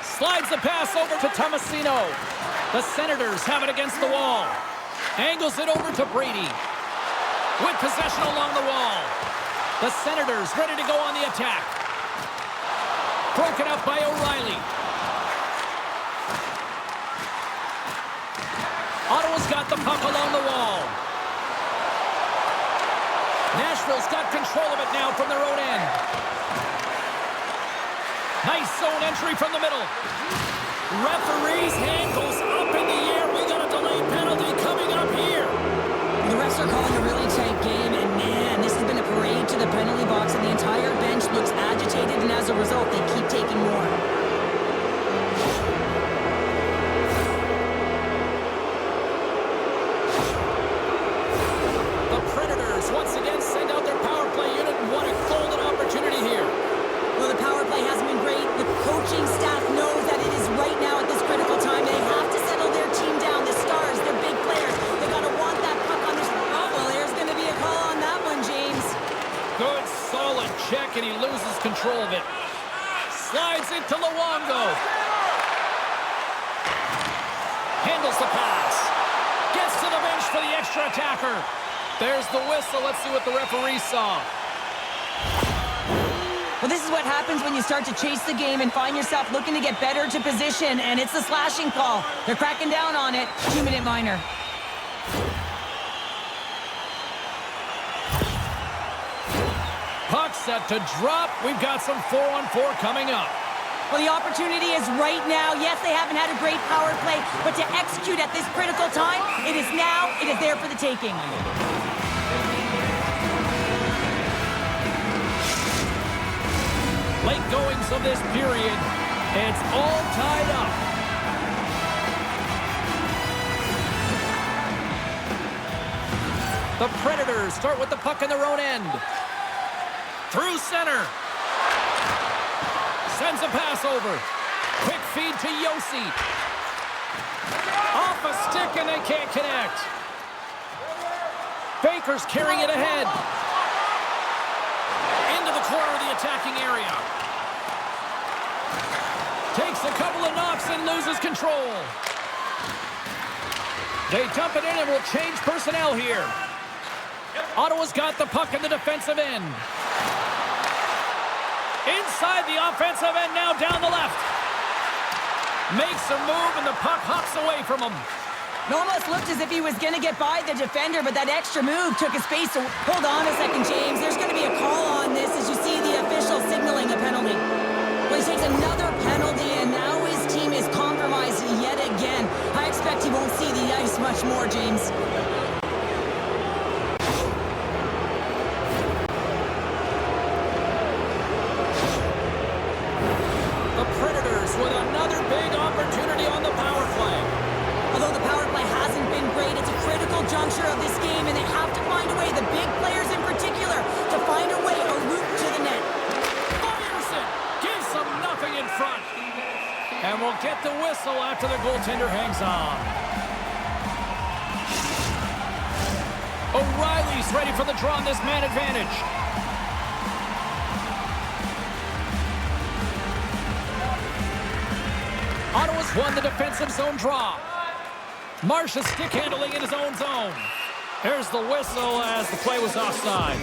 Slides the pass over to Tomasino. The Senators have it against the wall. Angles it over to Brady. With possession along the wall. The Senators ready to go on the attack. Broken up by O'Reilly. Ottawa's got the puck along the wall. Nashville's got control of it now from their own end. Nice zone entry from the middle. Referee's hand goes up in the air. We got a delayed penalty coming up here. The refs are calling a really tight game, and man, this has been a parade to the penalty box, and the entire bench looks agitated, and as a result, they keep taking more. The Predators once again send out their power play unit and want a golden opportunity here. Well, the power play hasn't been great. The coaching staff knows that it is right now at this critical time. They have to settle their team down. The stars, they're big players. They got to want that puck on this. Oh, well, there's going to be a call on that one, James. Good, solid check, and he loses control of it. Slides it to Luongo. Handles the pass. Gets to the bench for the extra attacker. There's the whistle. Let's see what the referee saw. Well, this is what happens when you start to chase the game and find yourself looking to get better to position, and it's the slashing call. They're cracking down on it. 2-minute minor. Puck set to drop. We've got some 4-on-4 coming up. Well, the opportunity is right now. Yes, they haven't had a great power play, but to execute at this critical time, it is now. It is there for the taking. Late goings of this period. It's all tied up. The Predators start with the puck in their own end. Through center. Sends a pass over. Quick feed to Yossi. Off a stick and they can't connect. Baker's carrying it ahead. Into the corner of the attacking area. Takes a couple of knocks and loses control. They dump it in and will change personnel here. Ottawa's got the puck in the defensive end. Inside the offensive end, now down the left. Makes a move, and the puck hops away from him. It almost looked as if he was going to get by the defender, but that extra move took his space. So hold on a second, James. There's going to be a call on this as you see the official signaling a penalty. Well, he takes another penalty, and now his team is compromised yet again. I expect he won't see the ice much more, James. The Predators with another big opportunity on the power play. Although the power play hasn't been great, it's a critical juncture of this game, and they have to find a way, the big players in particular, to find a way, a route to the net. Fires it! Gives them nothing in front. And we'll get the whistle after the goaltender hangs on. O'Reilly's ready for the draw on this man advantage. Ottawa's won the defensive zone draw. Marsh's stick handling in his own zone. There's the whistle as the play was offside.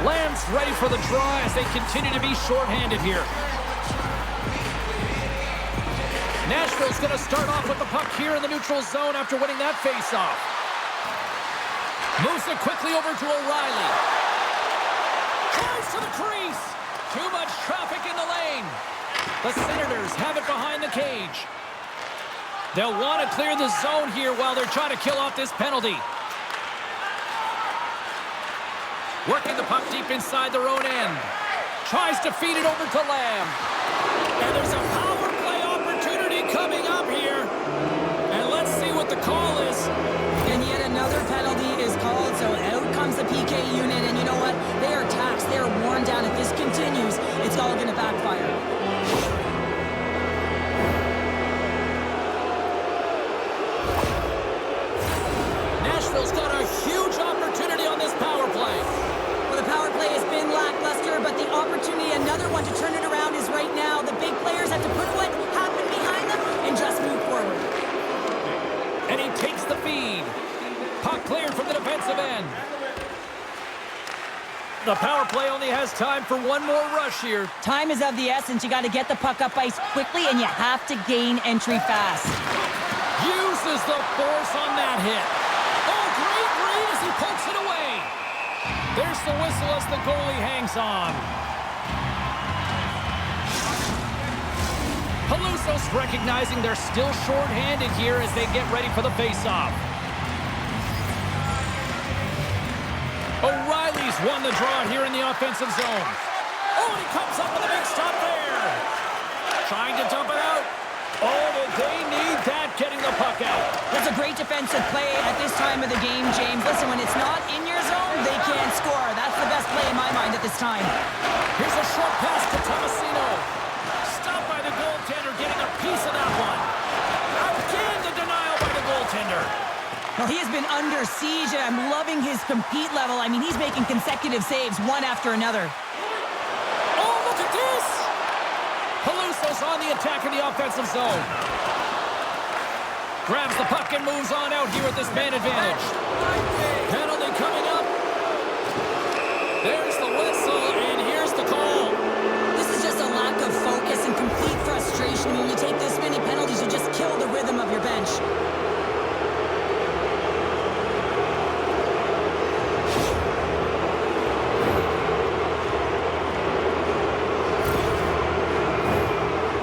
Lamb's ready for the draw as they continue to be shorthanded here. Nashville's going to start off with the puck here in the neutral zone after winning that faceoff. Moves it quickly over to O'Reilly. Tries to the crease. Too much traffic in the lane. The Senators have it behind the cage. They'll want to clear the zone here while they're trying to kill off this penalty. Working the puck deep inside their own end. Tries to feed it over to Lamb. And there's a power play opportunity coming up here. And let's see what the call is. And yet another penalty is called, so out comes the PK unit, and you know what? They are taxed, they are worn down. If this continues, it's all going to backfire. Nashville's got a huge opportunity on this power play. Well, the power play has been lackluster, but the opportunity, another one to turn it around, is right now. The big players have to put what happened behind them and just move forward. And he takes the feed. Puck cleared from the defensive end. The power play only has time for one more rush here. Time is of the essence. You got to get the puck up ice quickly, and you have to gain entry fast. Uses the force on that hit. Oh, great read as he pokes it away. There's the whistle as the goalie hangs on. Peluso's recognizing they're still short-handed here as they get ready for the face-off. O'Reilly's won the draw here in the offensive zone. Oh, and he comes up with a big stop there. Trying to dump it out. Oh, did they need that getting the puck out. That's a great defensive play at this time of the game, James. Listen, when it's not in your zone, they can't score. That's the best play in my mind at this time. Here's a short pass to Tomasino. Stopped by the goaltender, getting a piece of that one. Again, the denial by the goaltender. Well, he has been under siege, and I'm loving his compete level. I mean, he's making consecutive saves, one after another. Oh, look at this! Peluso's on the attack in the offensive zone. Grabs the puck and moves on out here with this man advantage. Penalty coming up. There's the whistle, and here's the call. This is just a lack of focus and complete frustration. When you take this many penalties, you just kill the rhythm of your bench.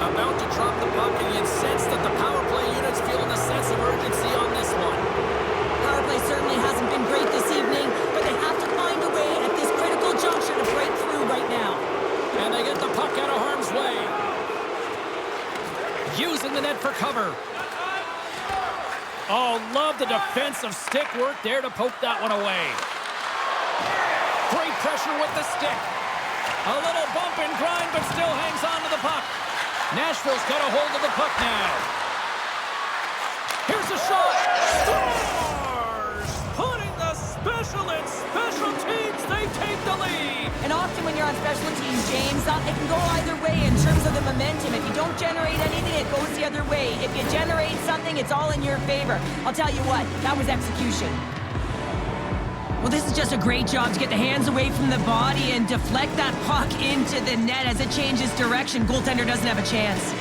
About to drop the puck, and you sense that the power play unit's feeling a sense of urgency on this one. Power play certainly hasn't been great this evening, but they have to find a way at this critical juncture to break through right now. And they get the puck out of harm's way. Using the net for cover. Oh, love the defensive stick work there to poke that one away. Great pressure with the stick. A little bump and grind, but still hangs on to the puck. Nashville's got a hold of the puck now. Here's a shot. Scores! Putting the special in special teams. They take the lead. And often when you're on special teams, James, it can go either way in terms of the momentum. If you don't generate anything, it goes the other way. If you generate something, it's all in your favor. I'll tell you what, that was execution. Well, this is just a great job to get the hands away from the body and deflect that puck into the net as it changes direction. Goaltender doesn't have a chance.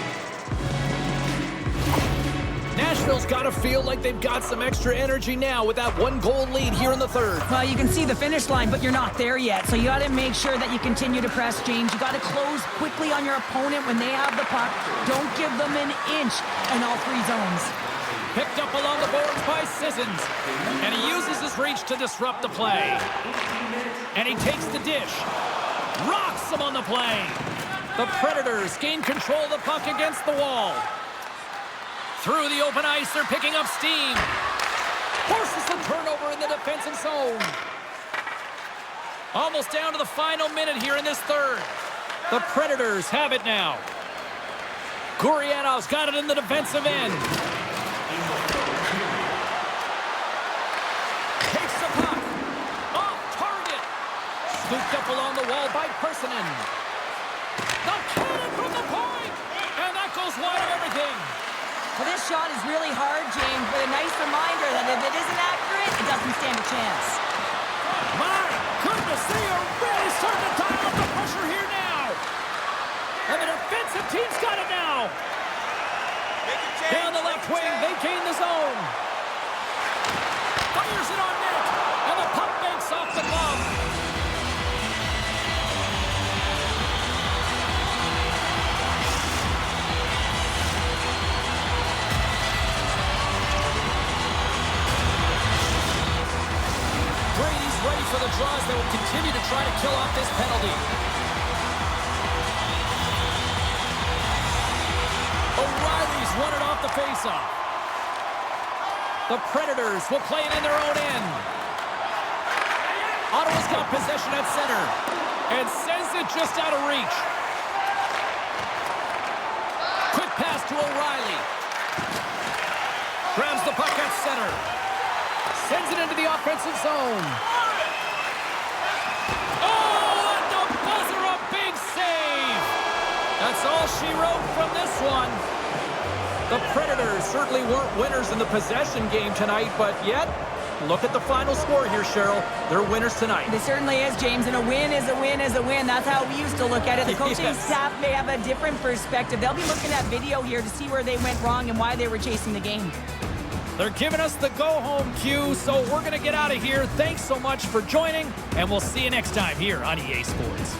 Nashville's got to feel like they've got some extra energy now with that 1-goal lead here in the third. Well, you can see the finish line, but you're not there yet. So you got to make sure that you continue to press, James. You got to close quickly on your opponent when they have the puck. Don't give them an inch in all 3 zones. Picked up along the boards by Saison. And he uses his reach to disrupt the play. And he takes the dish. Rocks him on the play. The Predators gain control of the puck against the wall. Through the open ice, they're picking up steam. Forces the turnover in the defensive zone. Almost down to the final minute here in this third. The Predators have it now. Gurianov's got it in the defensive end. Takes the puck. Off target. Scooped up along the wall by Personen. The cannon from the point. And that goes wide of everything. Well, this shot is really hard, James, but a nice reminder that if it isn't accurate, it doesn't stand a chance. My goodness, they are really starting to dial up the pressure here now. And the defensive team's got it now. Down the left wing, they gain the zone. Fires it on net, and the puck banks off the glove. Brady's ready for the draws that will continue to try to kill off this penalty. O'Reilly's won it off the faceoff. The Predators will play it in their own end. Ottawa's got possession at center and sends it just out of reach. Quick pass to O'Reilly. Grabs the puck at center. Sends it into the offensive zone. Oh, at the buzzer, a big save. That's all she wrote from this one. The Predators certainly weren't winners in the possession game tonight, but yet, look at the final score here, Cheryl. They're winners tonight. It certainly is, James, and a win is a win is a win. That's how we used to look at it. The coaching Yes. staff may have a different perspective. They'll be looking at video here to see where they went wrong and why they were chasing the game. They're giving us the go-home cue, so we're going to get out of here. Thanks so much for joining, and we'll see you next time here on EA Sports.